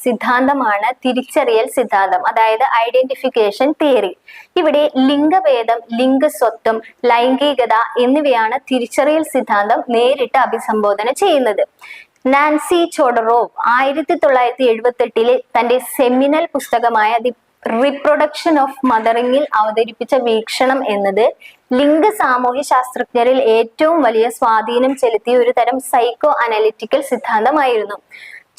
സിദ്ധാന്തമാണ് തിരിച്ചറിയൽ സിദ്ധാന്തം, അതായത് ഐഡന്റിഫിക്കേഷൻ തിയറി. ഇവിടെ ലിംഗഭേദം, ലിംഗസ്വത്വം, ലൈംഗികത എന്നിവയാണ് തിരിച്ചറിയൽ സിദ്ധാന്തം നേരിട്ട് അഭിസംബോധന ചെയ്യുന്നത്. നാൻസി ചോഡറോവ് 1978 തന്റെ സെമിനൽ പുസ്തകമായ ദി റീപ്രൊഡക്ഷൻ ഓഫ് മദറിംഗിൽ അവതരിപ്പിച്ച വീക്ഷണം എന്നത് ലിംഗ സാമൂഹ്യ ശാസ്ത്രജ്ഞരിൽ ഏറ്റവും വലിയ സ്വാധീനം ചെലുത്തിയ ഒരു തരം സൈക്കോ അനലിറ്റിക്കൽ സിദ്ധാന്തമായിരുന്നു.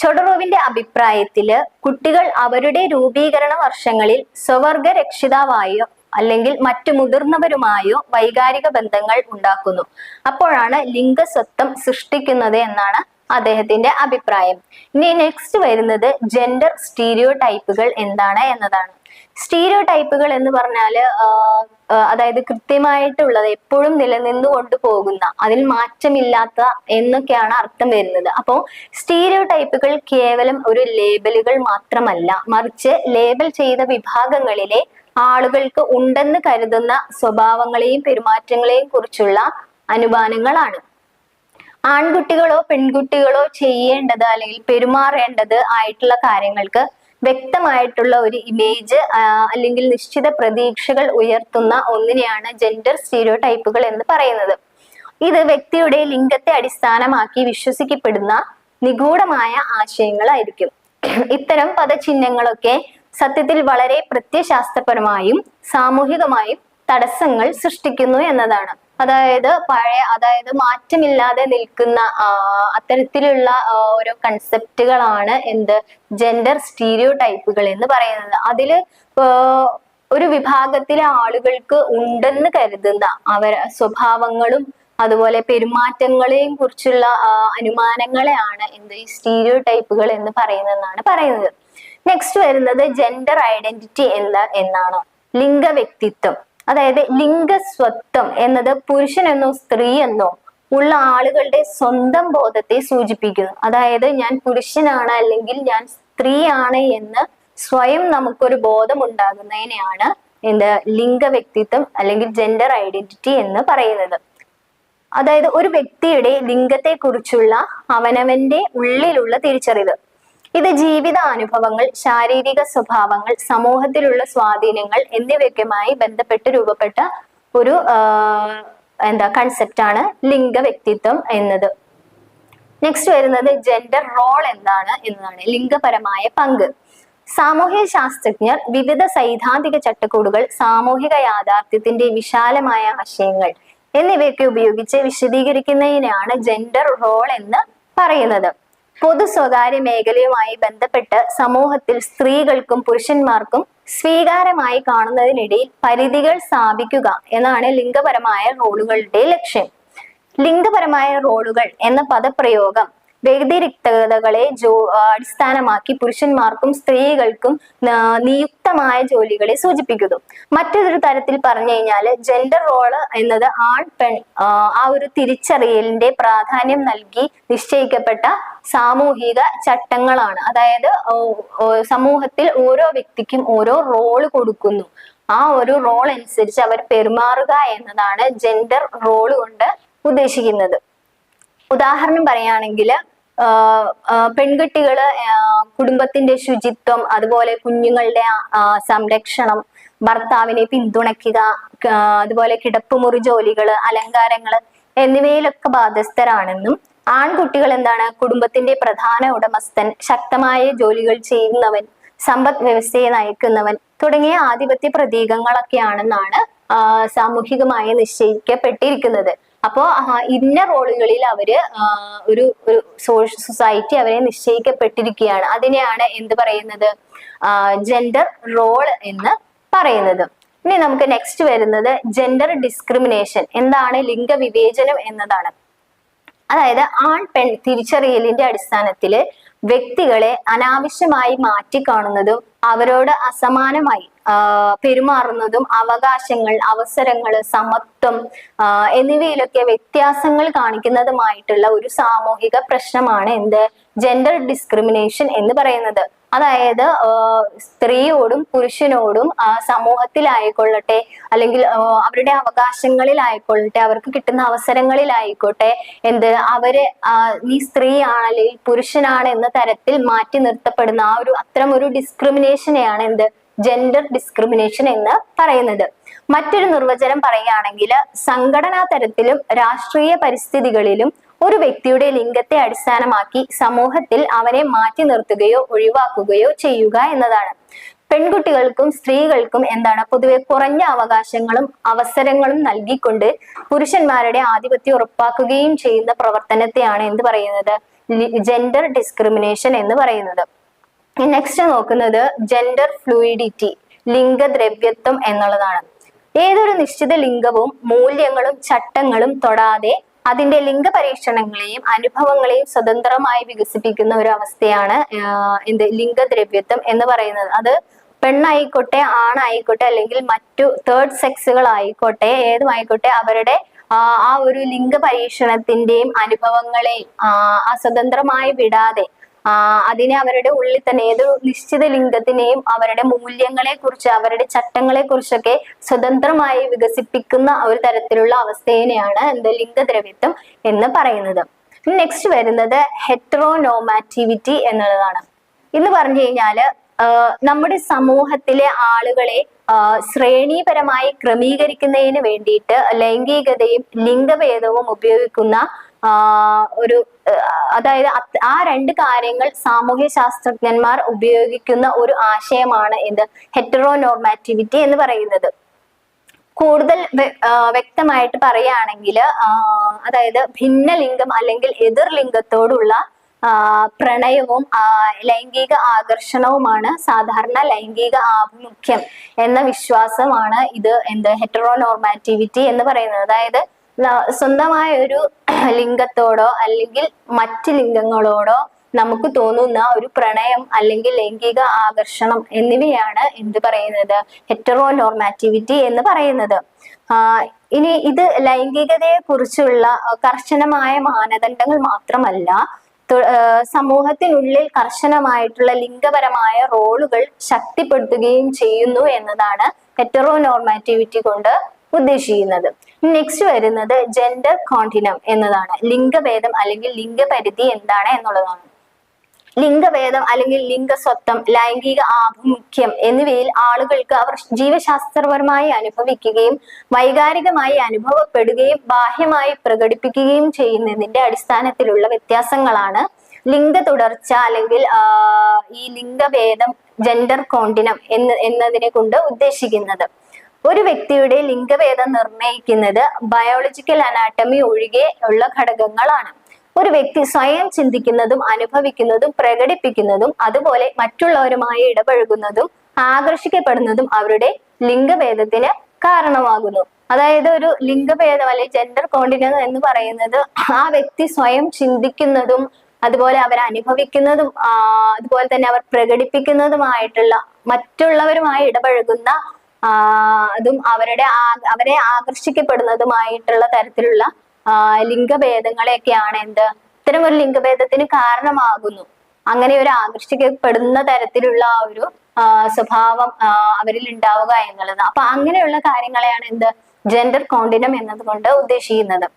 ചൊഡറോവിന്റെ അഭിപ്രായത്തില് കുട്ടികൾ അവരുടെ രൂപീകരണ വർഷങ്ങളിൽ സ്വവർഗ രക്ഷിതാവായോ അല്ലെങ്കിൽ മറ്റു മുതിർന്നവരുമായോ വൈകാരിക ബന്ധങ്ങൾ ഉണ്ടാക്കുന്നു. അപ്പോഴാണ് ലിംഗസ്വത്വം സൃഷ്ടിക്കുന്നത് എന്നാണ് അദ്ദേഹത്തിന്റെ അഭിപ്രായം. ഇനി നെക്സ്റ്റ് വരുന്നത് ജെൻഡർ സ്റ്റീരിയോ ടൈപ്പുകൾ എന്താണ് എന്നതാണ്. സ്റ്റീരിയോ ടൈപ്പുകൾ എന്ന് പറഞ്ഞാല് അതായത് കൃത്യമായിട്ടുള്ളത്, എപ്പോഴും നിലനിന്നു കൊണ്ടുപോകുന്ന, അതിൽ മാറ്റമില്ലാത്ത എന്നൊക്കെയാണ് അർത്ഥം വരുന്നത്. അപ്പോൾ സ്റ്റീരിയോ ടൈപ്പുകൾ കേവലം ഒരു ലേബലുകൾ മാത്രമല്ല, മറിച്ച് ലേബൽ ചെയ്ത വിഭാഗങ്ങളിലെ ആളുകൾക്ക് ഉണ്ടെന്ന് കരുതുന്ന സ്വഭാവങ്ങളെയും പെരുമാറ്റങ്ങളെയും കുറിച്ചുള്ള അനുമാനങ്ങളാണ്. ആൺകുട്ടികളോ പെൺകുട്ടികളോ ചെയ്യേണ്ടത് അല്ലെങ്കിൽ പെരുമാറേണ്ടത് ആയിട്ടുള്ള കാര്യങ്ങൾക്ക് വ്യക്തമായിട്ടുള്ള ഒരു ഇമേജ് അല്ലെങ്കിൽ നിശ്ചിത പ്രതീക്ഷകൾ ഉയർത്തുന്ന ഒന്നിനെയാണ് ജെൻഡർ സ്റ്റീരിയോ ടൈപ്പുകൾ എന്ന് പറയുന്നത്. ഇത് വ്യക്തിയുടെ ലിംഗത്തെ അടിസ്ഥാനമാക്കി വിശ്വസിക്കപ്പെടുന്ന നിഗൂഢമായ ആശയങ്ങളായിരിക്കും. ഇത്തരം പദചിഹ്നങ്ങളൊക്കെ സത്യത്തിൽ വളരെ പ്രത്യയശാസ്ത്രപരമായും സാമൂഹികമായും തടസ്സങ്ങൾ സൃഷ്ടിക്കുന്നു എന്നതാണ്. അതായത് മാറ്റമില്ലാതെ നിൽക്കുന്ന അത്തരത്തിലുള്ള ഓരോ കൺസെപ്റ്റുകളാണ് ജെൻഡർ സ്റ്റീരിയോ ടൈപ്പുകൾ എന്ന് പറയുന്നത്. അതില് ഒരു വിഭാഗത്തിലെ ആളുകൾക്ക് ഉണ്ടെന്ന് കരുതുന്ന സ്വഭാവങ്ങളും അതുപോലെ പെരുമാറ്റങ്ങളെയും കുറിച്ചുള്ള അനുമാനങ്ങളെയാണ് ഈ സ്റ്റീരിയോ ടൈപ്പുകൾ എന്ന് പറയുന്നത്. നെക്സ്റ്റ് വരുന്നത് ജെൻഡർ ഐഡന്റിറ്റി എന്നാണ്. ലിംഗ വ്യക്തിത്വം, അതായത് ലിംഗസ്വത്വം എന്നത് പുരുഷനെന്നോ സ്ത്രീ എന്നോ ഉള്ള ആളുകളുടെ സ്വന്തം ബോധത്തെ സൂചിപ്പിക്കുന്നു. അതായത് ഞാൻ പുരുഷനാണ് അല്ലെങ്കിൽ ഞാൻ സ്ത്രീയാണ് എന്ന് സ്വയം നമുക്കൊരു ബോധം ഉണ്ടാകുന്നതിനെയാണ് ലിംഗ വ്യക്തിത്വം അല്ലെങ്കിൽ ജെൻഡർ ഐഡന്റിറ്റി എന്ന് പറയുന്നത്. അതായത് ഒരു വ്യക്തിയുടെ ലിംഗത്തെ കുറിച്ചുള്ള അവനവന്റെ ഉള്ളിലുള്ള തിരിച്ചറിവ്. ഇത് ജീവിതാനുഭവങ്ങൾ, ശാരീരിക സ്വഭാവങ്ങൾ, സമൂഹത്തിലുള്ള സ്വാധീനങ്ങൾ എന്നിവയൊക്കെയുമായി ബന്ധപ്പെട്ട് രൂപപ്പെട്ട ഒരു കൺസെപ്റ്റാണ് ലിംഗ വ്യക്തിത്വം എന്നത്. നെക്സ്റ്റ് വരുന്നത് ജെൻഡർ റോൾ എന്നതാണ്. ലിംഗപരമായ പങ്ക്. സാമൂഹ്യ ശാസ്ത്രജ്ഞർ വിവിധ സൈദ്ധാന്തിക ചട്ടക്കൂടുകൾ, സാമൂഹിക യാഥാർത്ഥ്യത്തിന്റെ വിശാലമായ ആശയങ്ങൾ എന്നിവയൊക്കെ ഉപയോഗിച്ച് വിശദീകരിക്കുന്നതിനാണ് ജെൻഡർ റോൾ എന്ന് പറയുന്നത്. പൊതു സ്വകാര്യ മേഖലയുമായി ബന്ധപ്പെട്ട് സമൂഹത്തിൽ സ്ത്രീകൾക്കും പുരുഷന്മാർക്കും സ്വീകാര്യമായി കാണുന്നതിനിടയിൽ പരിധികൾ സ്ഥാപിക്കുക എന്നാണ് ലിംഗപരമായ റോളുകളുടെ ലക്ഷ്യം. ലിംഗപരമായ റോളുകൾ എന്ന പദപ്രയോഗം വ്യതിരിക്തതകളെ അടിസ്ഥാനമാക്കി പുരുഷന്മാർക്കും സ്ത്രീകൾക്കും നിയുക്തമായ ജോലികളെ സൂചിപ്പിക്കുന്നു. മറ്റൊരു തരത്തിൽ പറഞ്ഞു കഴിഞ്ഞാല് ജെൻഡർ റോള് എന്നത് ആൺ പെൺ ആ ഒരു തിരിച്ചറിയലിന്റെ പ്രാധാന്യം നൽകി നിശ്ചയിക്കപ്പെട്ട സാമൂഹിക ചട്ടങ്ങളാണ്. അതായത് സമൂഹത്തിൽ ഓരോ വ്യക്തിക്കും ഓരോ റോള് കൊടുക്കുന്നു. ആ ഒരു റോൾ അനുസരിച്ച് അവർ പെരുമാറുക എന്നതാണ് ജെൻഡർ റോള് കൊണ്ട് ഉദ്ദേശിക്കുന്നത്. ഉദാഹരണം പറയുകയാണെങ്കിൽ പെൺകുട്ടികള് കുടുംബത്തിന്റെ ശുചിത്വം, അതുപോലെ കുഞ്ഞുങ്ങളുടെ സംരക്ഷണം, ഭർത്താവിനെ പിന്തുണയ്ക്കുക, അതുപോലെ കിടപ്പുമുറി ജോലികള്, അലങ്കാരങ്ങള് എന്നിവയിലൊക്കെ ബാധ്യസ്ഥരാണെന്നും ആൺകുട്ടികൾ കുടുംബത്തിന്റെ പ്രധാന ഉടമസ്ഥൻ, ശക്തമായ ജോലികൾ ചെയ്യുന്നവൻ, സമ്പദ് വ്യവസ്ഥയെ നയിക്കുന്നവൻ തുടങ്ങിയ ആധിപത്യ പ്രതീകങ്ങളൊക്കെയാണെന്നാണ് സാമൂഹികമായി നിശ്ചയിക്കപ്പെട്ടിരിക്കുന്നത്. അപ്പോ ഇന്ന റോളുകളിൽ അവര് ഒരു സൊസൈറ്റി അവരെ നിശ്ചയിക്കപ്പെട്ടിരിക്കുകയാണ്. അതിനെയാണ് എന്ത് പറയുന്നത്? ജെൻഡർ റോൾ എന്ന് പറയുന്നത്. ഇനി നമുക്ക് നെക്സ്റ്റ് വരുന്നത് ജെൻഡർ ഡിസ്ക്രിമിനേഷൻ. എന്താണ് ലിംഗവിവേചനം എന്നതാണ്. അതായത് ആൺ പെൺ തിരിച്ചറിയലിന്റെ അടിസ്ഥാനത്തില് വ്യക്തികളെ അനാവശ്യമായി മാറ്റിക്കാണുന്നതും അവരോട് അസമാനമായി പെരുമാറുന്നതും അവകാശങ്ങൾ, അവസരങ്ങൾ, സമത്വം എന്നിവയിലൊക്കെ വ്യത്യാസങ്ങൾ കാണിക്കുന്നതുമായിട്ടുള്ള ഒരു സാമൂഹിക പ്രശ്നമാണ് എന്ത് ജെൻഡർ ഡിസ്ക്രിമിനേഷൻ എന്ന് പറയുന്നത്. അതായത് സ്ത്രീയോടും പുരുഷനോടും സമൂഹത്തിലായിക്കൊള്ളട്ടെ, അല്ലെങ്കിൽ അവരുടെ അവകാശങ്ങളിലായിക്കൊള്ളട്ടെ, അവർക്ക് കിട്ടുന്ന അവസരങ്ങളിലായിക്കോട്ടെ, അവരെ നീ സ്ത്രീയാണ് അല്ലെങ്കിൽ പുരുഷനാണ് എന്ന തരത്തിൽ മാറ്റി നിർത്തപ്പെടുന്ന അത്തരം ഒരു ഡിസ്ക്രിമിനേഷനെയാണ് ജെൻഡർ ഡിസ്ക്രിമിനേഷൻ എന്ന് പറയുന്നത്. മറ്റൊരു നിർവചനം പറയുകയാണെങ്കിൽ സംഘടനാ തരത്തിലും രാഷ്ട്രീയ പരിസ്ഥിതികളിലും ഒരു വ്യക്തിയുടെ ലിംഗത്തെ അടിസ്ഥാനമാക്കി സമൂഹത്തിൽ അവനെ മാറ്റി നിർത്തുകയോ ഒഴിവാക്കുകയോ ചെയ്യുക എന്നതാണ്. പെൺകുട്ടികൾക്കും സ്ത്രീകൾക്കും പൊതുവെ കുറഞ്ഞ അവകാശങ്ങളും അവസരങ്ങളും നൽകിക്കൊണ്ട് പുരുഷന്മാരുടെ ആധിപത്യം ഉറപ്പാക്കുകയും ചെയ്യുന്ന പ്രവർത്തനത്തെയാണ് എന്ത് പറയുന്നത് ജെൻഡർ ഡിസ്ക്രിമിനേഷൻ എന്ന് പറയുന്നത്. നെക്സ്റ്റ് നോക്കുന്നത് ജെൻഡർ ഫ്ലൂയിഡിറ്റി, ലിംഗദ്രവ്യത്വം എന്നുള്ളതാണ്. ഏതൊരു നിശ്ചിത ലിംഗവും മൂല്യങ്ങളും ചട്ടങ്ങളും തൊടാതെ അതിന്റെ ലിംഗപരീക്ഷണങ്ങളെയും അനുഭവങ്ങളെയും സ്വതന്ത്രമായി വികസിപ്പിക്കുന്ന ഒരു അവസ്ഥയാണ് ലിംഗദ്രവ്യത്വം എന്ന് പറയുന്നത്. അത് പെണ്ണായിക്കോട്ടെ, ആണായിക്കോട്ടെ, അല്ലെങ്കിൽ മറ്റു തേർഡ് സെക്സുകളായിക്കോട്ടെ, ഏതുമായിക്കോട്ടെ, അവരുടെ ആ ഒരു ലിംഗപരീക്ഷണത്തിന്റെയും അനുഭവങ്ങളെയും സ്വതന്ത്രമായി വിടാതെ അതിനെ അവരുടെ ഉള്ളിൽ തന്നെ ഏതൊരു നിശ്ചിത ലിംഗത്തിനെയും അവരുടെ മൂല്യങ്ങളെ കുറിച്ച്, അവരുടെ ചട്ടങ്ങളെ കുറിച്ചൊക്കെ സ്വതന്ത്രമായി വികസിപ്പിക്കുന്ന ഒരു തരത്തിലുള്ള അവസ്ഥയെയാണ് ലിംഗദ്രവ്യത്വം എന്ന് പറയുന്നത്. നെക്സ്റ്റ് വരുന്നത് ഹെറ്ററോനോമാറ്റിവിറ്റി എന്നുള്ളതാണ്. എന്ന് പറഞ്ഞു കഴിഞ്ഞാല് നമ്മുടെ സമൂഹത്തിലെ ആളുകളെ ശ്രേണീപരമായി ക്രമീകരിക്കുന്നതിന് വേണ്ടിയിട്ട് ലൈംഗികതയും ലിംഗഭേദവും ഉപയോഗിക്കുന്ന അതായത് ആ രണ്ട് കാര്യങ്ങൾ സാമൂഹ്യ ശാസ്ത്രജ്ഞന്മാർ ഉപയോഗിക്കുന്ന ഒരു ആശയമാണ് ഹെറ്ററോനോർമാറ്റിവിറ്റി എന്ന് പറയുന്നത്. കൂടുതൽ വ്യക്തമായിട്ട് പറയുകയാണെങ്കിൽ അതായത് ഭിന്നലിംഗം അല്ലെങ്കിൽ എതിർലിംഗത്തോടുള്ള പ്രണയവും ലൈംഗിക ആകർഷണവുമാണ് സാധാരണ ലൈംഗിക ആഭിമുഖ്യം എന്ന വിശ്വാസമാണ് ഹെറ്ററോനോർമാറ്റിവിറ്റി എന്ന് പറയുന്നത്. അതായത് സ്വന്തമായ ഒരു ലിംഗത്തോടോ അല്ലെങ്കിൽ മറ്റ് ലിംഗങ്ങളോടോ നമുക്ക് തോന്നുന്ന ഒരു പ്രണയം അല്ലെങ്കിൽ ലൈംഗിക ആകർഷണം എന്നിവയാണ് ഹെറ്ററോനോർമാറ്റിവിറ്റി എന്ന് പറയുന്നത്. ഇനി ഇത് ലൈംഗികതയെ കുറിച്ചുള്ള കർശനമായ മാനദണ്ഡങ്ങൾ മാത്രമല്ല, സമൂഹത്തിനുള്ളിൽ കർശനമായിട്ടുള്ള ലിംഗപരമായ റോളുകൾ ശക്തിപ്പെടുത്തുകയും ചെയ്യുന്നു എന്നതാണ് ഹെറ്ററോനോർമാറ്റിവിറ്റി കൊണ്ട് ഉദ്ദേശിക്കുന്നത്. നെക്സ്റ്റ് വരുന്നത് ജെൻഡർ കോണ്ടിനം എന്നതാണ്. ലിംഗഭേദം അല്ലെങ്കിൽ ലിംഗപരിധി എന്താണ് എന്നുള്ളതാണ്. ലിംഗഭേദം അല്ലെങ്കിൽ ലിംഗസ്വത്വം, ലൈംഗിക ആഭിമുഖ്യം എന്നിവയിൽ ആളുകൾക്ക് അവർ ജീവശാസ്ത്രപരമായി അനുഭവിക്കുകയും വൈകാരികമായി അനുഭവപ്പെടുകയും ബാഹ്യമായി പ്രകടിപ്പിക്കുകയും ചെയ്യുന്നതിന്റെ അടിസ്ഥാനത്തിലുള്ള വ്യത്യാസങ്ങളാണ് ലിംഗ തുടർച്ച അല്ലെങ്കിൽ ഈ ലിംഗഭേദം, ജെൻഡർ കോണ്ടിനം എന്നതിനെ കൊണ്ട് ഉദ്ദേശിക്കുന്നത്. ഒരു വ്യക്തിയുടെ ലിംഗഭേദം നിർണ്ണയിക്കുന്നത് ബയോളജിക്കൽ അനാട്ടമി ഒഴികെ ഉള്ള ഘടകങ്ങളാണ്. ഒരു വ്യക്തി സ്വയം ചിന്തിക്കുന്നതും അനുഭവിക്കുന്നതും പ്രകടിപ്പിക്കുന്നതും അതുപോലെ മറ്റുള്ളവരുമായി ഇടപഴകുന്നതും ആകർഷിക്കപ്പെടുന്നതും അവരുടെ ലിംഗഭേദത്തിന് കാരണമാകുന്നു. അതായത് ഒരു ലിംഗഭേദം അല്ലെങ്കിൽ ജെൻഡർ കോണ്ടിനം എന്ന് പറയുന്നത് ആ വ്യക്തി സ്വയം ചിന്തിക്കുന്നതും അതുപോലെ അവർ അനുഭവിക്കുന്നതും അതുപോലെ തന്നെ അവർ പ്രകടിപ്പിക്കുന്നതുമായിട്ടുള്ള മറ്റുള്ളവരുമായി ഇടപഴകുന്ന അതും അവരെ ആകർഷിക്കപ്പെടുന്നതുമായിട്ടുള്ള തരത്തിലുള്ള ലിംഗഭേദങ്ങളെയൊക്കെയാണ് ഇത്തരം ഒരു ലിംഗഭേദത്തിന് കാരണമാകുന്നു. അങ്ങനെ ഒരു ആകർഷിക്കപ്പെടുന്ന തരത്തിലുള്ള ഒരു സ്വഭാവം അവരിൽ ഉണ്ടാവുക എന്നുള്ളത്. അപ്പൊ അങ്ങനെയുള്ള കാര്യങ്ങളെയാണ് ജെൻഡർ കോണ്ടിനം എന്നതുകൊണ്ട് ഉദ്ദേശിക്കുന്നത്.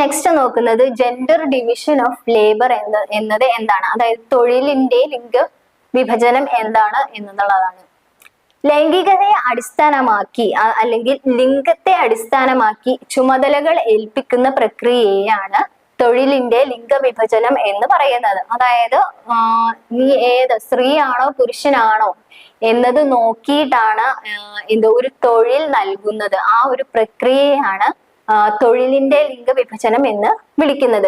നെക്സ്റ്റ് നോക്കുന്നത് ജെൻഡർ ഡിവിഷൻ ഓഫ് ലേബർ എന്നത് എന്താണ്, അതായത് തൊഴിലിന്റെ ലിംഗ വിഭജനം എന്താണ് എന്നുള്ളതാണ്. ലൈംഗികതയെ അടിസ്ഥാനമാക്കി അല്ലെങ്കിൽ ലിംഗത്തെ അടിസ്ഥാനമാക്കി ചുമതലകൾ ഏൽപ്പിക്കുന്ന പ്രക്രിയയാണ് തൊഴിലിന്റെ ലിംഗവിഭജനം എന്ന് പറയുന്നത്. അതായത് നീ സ്ത്രീയാണോ പുരുഷനാണോ എന്നത് നോക്കിയിട്ടാണ് ഒരു തൊഴിൽ നൽകുന്നത്. ആ ഒരു പ്രക്രിയയാണ് തൊഴിലിന്റെ ലിംഗവിഭജനം എന്ന് വിളിക്കുന്നത്.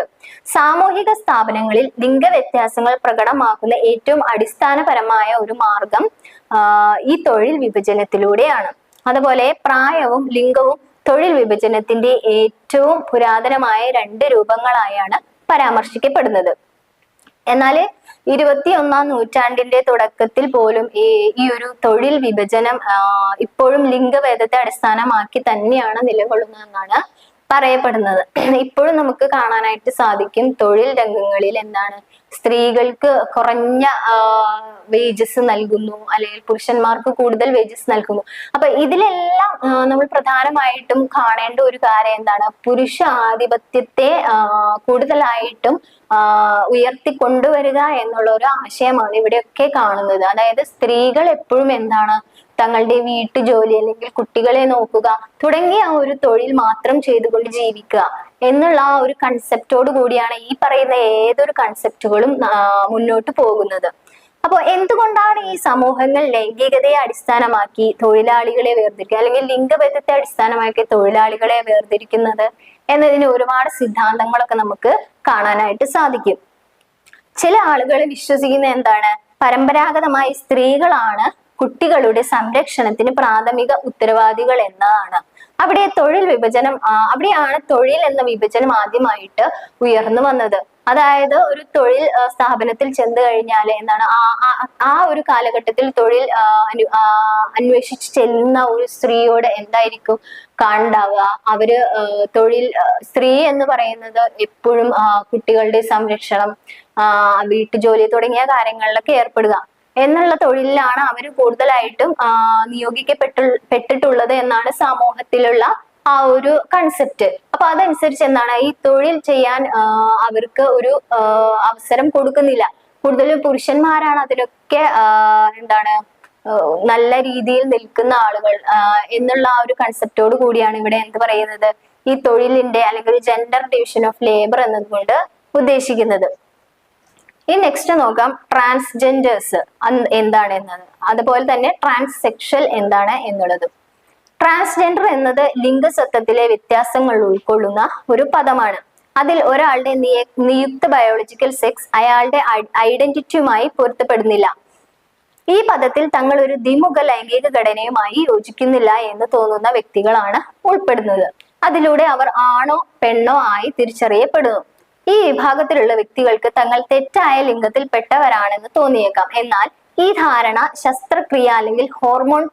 സാമൂഹിക സ്ഥാപനങ്ങളിൽ ലിംഗവ്യത്യാസങ്ങൾ പ്രകടമാക്കുന്ന ഏറ്റവും അടിസ്ഥാനപരമായ ഒരു മാർഗം ഈ തൊഴിൽ വിഭജനത്തിലൂടെയാണ്. അതുപോലെ പ്രായവും ലിംഗവും തൊഴിൽ വിഭജനത്തിന്റെ ഏറ്റവും പുരാതനമായ രണ്ട് രൂപങ്ങളായാണ് പരാമർശിക്കപ്പെടുന്നത്. എന്നാല് 21-ാം നൂറ്റാണ്ടിന്റെ തുടക്കത്തിൽ പോലും ഈ ഒരു തൊഴിൽ വിഭജനം ഇപ്പോഴും ലിംഗഭേദത്തെ അടിസ്ഥാനമാക്കി തന്നെയാണ് നിലകൊള്ളുന്നതെന്നാണ് പറയപ്പെടുന്നത്. ഇപ്പോഴും നമുക്ക് കാണാനായിട്ട് സാധിക്കും തൊഴിൽ രംഗങ്ങളിൽ എന്താണ് സ്ത്രീകൾക്ക് കുറഞ്ഞ വേജസ് നൽകുന്നു, അല്ലെങ്കിൽ പുരുഷന്മാർക്ക് കൂടുതൽ വേജസ് നൽകുന്നു. അപ്പൊ ഇതിലെല്ലാം നമ്മൾ പ്രധാനമായിട്ടും കാണേണ്ട ഒരു കാര്യം എന്താണ്, പുരുഷ ആധിപത്യത്തെ കൂടുതലായിട്ടും ഉയർത്തിക്കൊണ്ടുവരിക എന്നുള്ള ഒരു ആശയമാണ് ഇവിടെയൊക്കെ കാണുന്നത്. അതായത് സ്ത്രീകൾ എപ്പോഴും എന്താണ് തങ്ങളുടെ വീട്ടുജോലി അല്ലെങ്കിൽ കുട്ടികളെ നോക്കുക തുടങ്ങിയ ആ ഒരു തൊഴിൽ മാത്രം ചെയ്തുകൊണ്ട് ജീവിക്കുക എന്നുള്ള ആ ഒരു കൺസെപ്റ്റോട് കൂടിയാണ് ഈ പറയുന്ന ഏതൊരു കൺസെപ്റ്റുകളും മുന്നോട്ട് പോകുന്നത്. അപ്പോൾ എന്തുകൊണ്ടാണ് ഈ സമൂഹങ്ങൾ ലൈംഗികതയെ അടിസ്ഥാനമാക്കി തൊഴിലാളികളെ വേർതിരിക്കുക, അല്ലെങ്കിൽ ലിംഗഭേദത്തെ അടിസ്ഥാനമാക്കി തൊഴിലാളികളെ വേർതിരിക്കുന്നത് എന്നതിന് ഒരുപാട് സിദ്ധാന്തങ്ങളൊക്കെ നമുക്ക് കാണാനായിട്ട് സാധിക്കും. ചില ആളുകൾ വിശ്വസിക്കുന്ന എന്താണ്, പരമ്പരാഗതമായി സ്ത്രീകളാണ് കുട്ടികളുടെ സംരക്ഷണത്തിന് പ്രാഥമിക ഉത്തരവാദികൾ എന്നതാണ്. അവിടെയാണ് തൊഴിൽ എന്ന വിഭജനം ആദ്യമായിട്ട് ഉയർന്നു വന്നത്. അതായത് ഒരു തൊഴിൽ സ്ഥാപനത്തിൽ ചെന്ന് കഴിഞ്ഞാൽ എന്താണ് ആ ഒരു കാലഘട്ടത്തിൽ തൊഴിൽ അന്വേഷിച്ച് ചെല്ലുന്ന ഒരു സ്ത്രീയോട് എന്തായിരിക്കും കാണുണ്ടാവുക, അവര് സ്ത്രീ എന്ന് പറയുന്നത് എപ്പോഴും കുട്ടികളുടെ സംരക്ഷണം, വീട്ടുജോലി തുടങ്ങിയ കാര്യങ്ങളിലൊക്കെ ഏർപ്പെടുക എന്നുള്ള തൊഴിലിലാണ് അവർ കൂടുതലായിട്ടും നിയോഗിക്കപ്പെട്ടിട്ടുള്ളത് എന്നാണ് സമൂഹത്തിലുള്ള ആ ഒരു കൺസെപ്റ്റ്. അപ്പൊ അതനുസരിച്ച് എന്താണ് ഈ തൊഴിൽ ചെയ്യാൻ അവർക്ക് ഒരു അവസരം കൊടുക്കുന്നില്ല. കൂടുതലും പുരുഷന്മാരാണ് അതിലൊക്കെ നല്ല രീതിയിൽ നിൽക്കുന്ന ആളുകൾ എന്നുള്ള ആ ഒരു കൺസെപ്റ്റോട് കൂടിയാണ് ഇവിടെ എന്ത് പറയുന്നത്, ഈ തൊഴിലിന്റെ അല്ലെങ്കിൽ ജെൻഡർ ഡിവിഷൻ ഓഫ് ലേബർ എന്നതുകൊണ്ട് ഉദ്ദേശിക്കുന്നത്. ഈ നെക്സ്റ്റ് നോക്കാം ട്രാൻസ്ജെൻഡേഴ്സ് എന്താണ് എന്നത്, അതുപോലെ തന്നെ ട്രാൻസ്സെക്ഷൽ എന്താണ് എന്നുള്ളത്. ട്രാൻസ്ജെൻഡർ എന്നത് ലിംഗസ്വത്വത്തിലെ വ്യത്യാസങ്ങൾ ഉൾക്കൊള്ളുന്ന ഒരു പദമാണ്. അതിൽ ഒരാളുടെ നിയുക്ത ബയോളജിക്കൽ സെക്സ് അയാളുടെ ഐഡന്റിറ്റിയുമായി പൊരുത്തപ്പെടുന്നില്ല. ഈ പദത്തിൽ തങ്ങൾ ഒരു ദ്വിമുഖ ലൈംഗിക ഘടനയുമായി യോജിക്കുന്നില്ല എന്ന് തോന്നുന്ന വ്യക്തികളാണ് ഉൾപ്പെടുന്നത്. അതിലൂടെ അവർ ആണോ പെണ്ണോ ആയി തിരിച്ചറിയപ്പെടുന്നു. ഈ വിഭാഗത്തിലുള്ള വ്യക്തികൾക്ക് തങ്ങൾ തെറ്റായ ലിംഗത്തിൽ പെട്ടവരാണെന്ന് തോന്നിയേക്കാം. എന്നാൽ ഈ ധാരണ ശസ്ത്രക്രിയ അല്ലെങ്കിൽ ഹോർമോൺ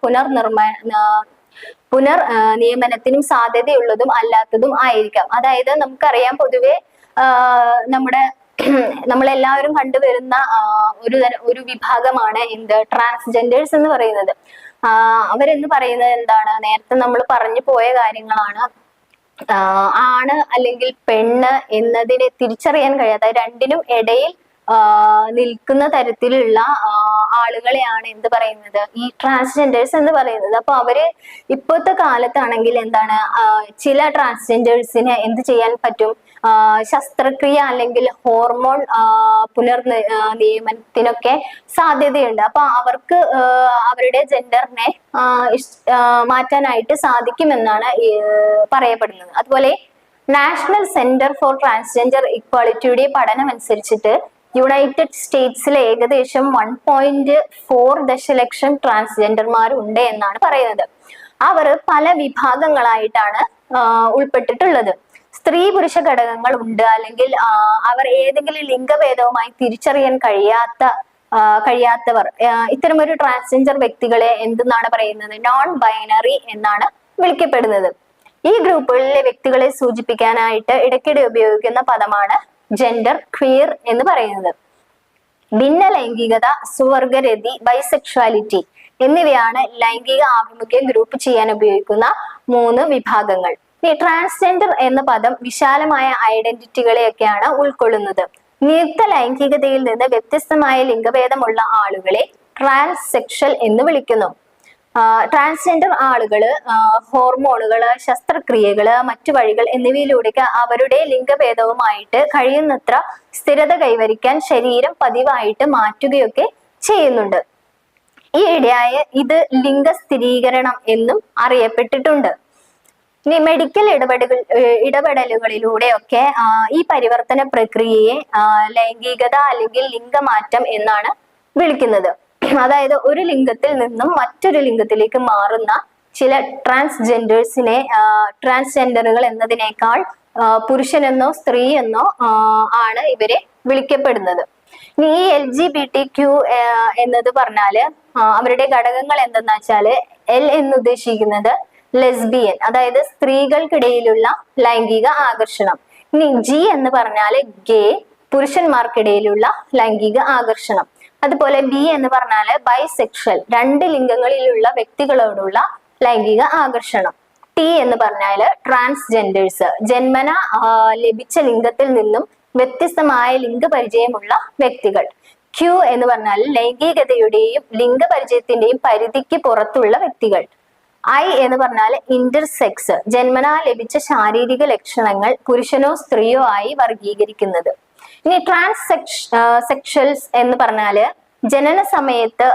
നിയമനത്തിനും സാധ്യതയുള്ളതും അല്ലാത്തതും ആയിരിക്കാം. അതായത് നമുക്കറിയാം പൊതുവെ നമ്മളെല്ലാവരും കണ്ടുവരുന്ന ഒരു വിഭാഗമാണ് ട്രാൻസ്ജെൻഡേഴ്സ് എന്ന് പറയുന്നത്. അവരെന്ന് പറയുന്നത് എന്താണ്, നേരത്തെ നമ്മൾ പറഞ്ഞു പോയ കാര്യങ്ങളാണ്. ആണ് അല്ലെങ്കിൽ പെണ്ണ് എന്നതിനെ തിരിച്ചറിയാൻ കഴിയാത്ത, രണ്ടിനും ഇടയിൽ നിൽക്കുന്ന തരത്തിലുള്ള ആളുകളെയാണ് എന്ത് പറയുന്നത്, ഈ ട്രാൻസ്ജെൻഡേഴ്സ് എന്ന് പറയുന്നത്. അപ്പൊ അവര് ഇപ്പോഴത്തെ കാലത്താണെങ്കിൽ എന്താണ്, ചില ട്രാൻസ്ജെൻഡേഴ്സിന് എന്ത് ചെയ്യാൻ പറ്റും, ശസ്ത്രക്രിയ അല്ലെങ്കിൽ ഹോർമോൺ നിയമനത്തിനൊക്കെ സാധ്യതയുണ്ട്. അപ്പൊ അവർക്ക് അവരുടെ ജെൻഡറിനെ മാറ്റാനായിട്ട് സാധിക്കുമെന്നാണ് പറയപ്പെടുന്നത്. അതുപോലെ നാഷണൽ സെന്റർ ഫോർ ട്രാൻസ്ജെൻഡർ ഇക്വാളിറ്റിയുടെ പഠനം അനുസരിച്ചിട്ട് യുണൈറ്റഡ് സ്റ്റേറ്റ്സിൽ ഏകദേശം 1.4 ദശലക്ഷം ട്രാൻസ്ജെൻഡർമാരുണ്ട് എന്നാണ് പറയുന്നത്. അവർ പല വിഭാഗങ്ങളായിട്ടാണ് ഉൾപ്പെട്ടിട്ടുള്ളത്. സ്ത്രീ പുരുഷ ഘടകങ്ങൾ ഉണ്ട്, അല്ലെങ്കിൽ അവർ ഏതെങ്കിലും ലിംഗഭേദവുമായി തിരിച്ചറിയാൻ കഴിയാത്തവർ ഇത്തരമൊരു ട്രാൻസ്ജെൻഡർ വ്യക്തികളെ എന്തെന്നാണ് പറയുന്നത്, നോൺ ബൈനറി എന്നാണ് വിളിക്കപ്പെടുന്നത്. ഈ ഗ്രൂപ്പുകളിലെ വ്യക്തികളെ സൂചിപ്പിക്കാനായിട്ട് ഇടയ്ക്കിടെ ഉപയോഗിക്കുന്ന പദമാണ് ജെൻഡർ ക്വീർ എന്ന് പറയുന്നത്. ഭിന്ന ലൈംഗികത, സുവർഗരതി, ബൈസെക്ഷുവാലിറ്റി എന്നിവയാണ് ലൈംഗിക ആഭിമുഖ്യം ഗ്രൂപ്പ് ചെയ്യാൻ ഉപയോഗിക്കുന്ന 3 വിഭാഗങ്ങൾ. ഈ ട്രാൻസ്ജെൻഡർ എന്ന പദം വിശാലമായ ഐഡന്റിറ്റികളെയൊക്കെയാണ് ഉൾക്കൊള്ളുന്നത്. നിയുക്ത ലൈംഗികതയിൽ നിന്ന് വ്യത്യസ്തമായ ലിംഗഭേദമുള്ള ആളുകളെ ട്രാൻസ്സെക്ഷൽ എന്ന് വിളിക്കുന്നു. ട്രാൻസ്ജെൻഡർ ആളുകള് ഹോർമോണുകള്, ശസ്ത്രക്രിയകള്, മറ്റു വഴികൾ എന്നിവയിലൂടെ അവരുടെ ലിംഗഭേദവുമായിട്ട് കഴിയുന്നത്ര സ്ഥിരത കൈവരിക്കാൻ ശരീരം പതിവായിട്ട് മാറ്റുകയൊക്കെ ചെയ്യുന്നുണ്ട്. ഈ ഇടയായ ഇത് ലിംഗ സ്ഥിരീകരണം എന്നും അറിയപ്പെട്ടിട്ടുണ്ട്. ഇനി മെഡിക്കൽ ഇടപെടലുകളിലൂടെയൊക്കെ ഈ പരിവർത്തന പ്രക്രിയയെ ലൈംഗികത അല്ലെങ്കിൽ ലിംഗമാറ്റം എന്നാണ് വിളിക്കുന്നത്. അതായത് ഒരു ലിംഗത്തിൽ നിന്നും മറ്റൊരു ലിംഗത്തിലേക്ക് മാറുന്ന ചില ട്രാൻസ്ജെൻഡറുകൾ എന്നതിനേക്കാൾ പുരുഷനെന്നോ സ്ത്രീ എന്നോ ആണ് ഇവരെ വിളിക്കപ്പെടുന്നത്. ഇനി ഈ LGBTQ എന്നത് പറഞ്ഞാല് അവരുടെ ഘടകങ്ങൾ എന്തെന്ന് വെച്ചാല് L എന്ന് ഉദ്ദേശിക്കുന്നത് ലെസ്ബിയൻ, അതായത് സ്ത്രീകൾക്കിടയിലുള്ള ലൈംഗിക ആകർഷണം. ഇനി G എന്ന് പറഞ്ഞാല് ഗേ, പുരുഷന്മാർക്കിടയിലുള്ള ലൈംഗിക ആകർഷണം. അതുപോലെ B എന്ന് പറഞ്ഞാല് ബൈസെക്ഷൽ, രണ്ട് ലിംഗങ്ങളിലുള്ള വ്യക്തികളോടുള്ള ലൈംഗിക ആകർഷണം. T എന്ന് പറഞ്ഞാല് ട്രാൻസ്ജെൻഡേഴ്സ്, ജന്മന ലഭിച്ച ലിംഗത്തിൽ നിന്നും വ്യത്യസ്തമായ ലിംഗപരിചയമുള്ള വ്യക്തികൾ. Q എന്ന് പറഞ്ഞാൽ ലൈംഗികതയുടെയും ലിംഗപരിചയത്തിന്റെയും പരിധിക്ക് പുറത്തുള്ള വ്യക്തികൾ. I എന്ന് പറഞ്ഞാൽ ഇന്റർസെക്സ്, ജന്മനാ ലഭിച്ച ശാരീരിക ലക്ഷണങ്ങൾ പുരുഷനോ സ്ത്രീയോ ആയി വർഗീകരിക്കുന്നത്. ഇനി സെക്ഷൽസ് എന്ന് പറഞ്ഞാല് ജനന സമയത്ത്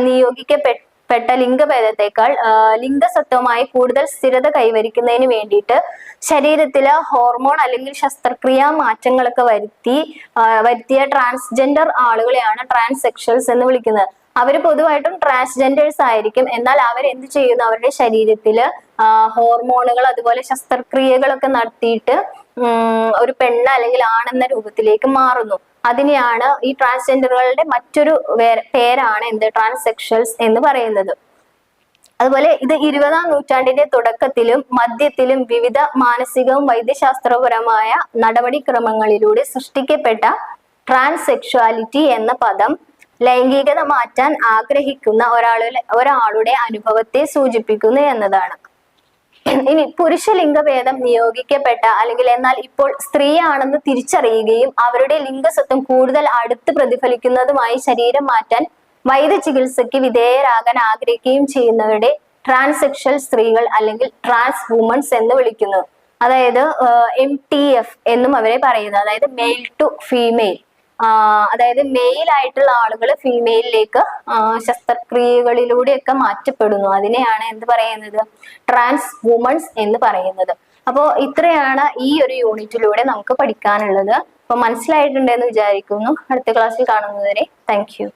നിയോഗിക്കപ്പെട്ട ലിംഗഭേദത്തെക്കാൾ ലിംഗസത്വമായി കൂടുതൽ സ്ഥിരത കൈവരിക്കുന്നതിന് വേണ്ടിയിട്ട് ശരീരത്തില് ഹോർമോൺ അല്ലെങ്കിൽ ശസ്ത്രക്രിയാ മാറ്റങ്ങളൊക്കെ വരുത്തിയ ട്രാൻസ്ജെൻഡർ ആളുകളെയാണ് ട്രാൻസ്സെക്ഷൽസ് എന്ന് വിളിക്കുന്നത്. അവര് പൊതുവായിട്ടും ട്രാൻസ്ജെൻഡേഴ്സ് ആയിരിക്കും, എന്നാൽ അവർ എന്ത് ചെയ്യുന്നു, അവരുടെ ശരീരത്തില് ഹോർമോണുകൾ അതുപോലെ ശസ്ത്രക്രിയകളൊക്കെ നടത്തിയിട്ട് ഒരു പെണ്ണ് അല്ലെങ്കിൽ ആണെന്ന രൂപത്തിലേക്ക് മാറുന്നു. അതിനെയാണ് ഈ ട്രാൻസ്ജെൻഡറുകളുടെ മറ്റൊരു പേരാണ് ട്രാൻസ്സെക്ഷൽസ് എന്ന് പറയുന്നത്. അതുപോലെ ഇത് 20ാം നൂറ്റാണ്ടിന്റെ തുടക്കത്തിലും മധ്യത്തിലും വിവിധ മാനസികവും വൈദ്യശാസ്ത്രപരമായ നടപടിക്രമങ്ങളിലൂടെ സൃഷ്ടിക്കപ്പെട്ട ട്രാൻസ്സെക്ഷുവാലിറ്റി എന്ന പദം ലൈംഗികത മാറ്റാൻ ആഗ്രഹിക്കുന്ന ഒരാളുടെ അനുഭവത്തെ സൂചിപ്പിക്കുന്നു എന്നതാണ്. ഇനി പുരുഷ ലിംഗഭേദം നിയോഗിക്കപ്പെട്ട അല്ലെങ്കിൽ എന്നാൽ ഇപ്പോൾ സ്ത്രീയാണെന്ന് തിരിച്ചറിയുകയും അവരുടെ ലിംഗസത്വം കൂടുതൽ അടുത്ത് പ്രതിഫലിക്കുന്നതുമായി ശരീരം മാറ്റാൻ വൈദ്യ ചികിത്സയ്ക്ക് വിധേയരാകാൻ ആഗ്രഹിക്കുകയും ചെയ്യുന്നവരുടെ ട്രാൻസ്സെക്ഷൽ സ്ത്രീകൾ അല്ലെങ്കിൽ ട്രാൻസ് വുമൺസ് എന്ന് വിളിക്കുന്നു. അതായത് MTF എന്നും അവരെ പറയുന്നത്, അതായത് മെയിൽ ടു ഫീമെയിൽ, അതായത് മെയിൽ ആയിട്ടുള്ള ആളുകൾ ഫീമെയിലിലേക്ക് ശസ്ത്രക്രിയകളിലൂടെയൊക്കെ മാറ്റപ്പെടുന്നു. അതിനെയാണ് എന്ത് പറയുന്നത്, ട്രാൻസ് വുമൺസ് എന്ന് പറയുന്നത്. അപ്പോൾ ഇത്രയാണ് ഈ ഒരു യൂണിറ്റിലൂടെ നമുക്ക് പഠിക്കാനുള്ളത്. അപ്പൊ മനസ്സിലായിട്ടുണ്ടെന്ന് വിചാരിക്കുന്നു. അടുത്ത ക്ലാസ്സിൽ കാണുന്നതുവരെ താങ്ക് യു.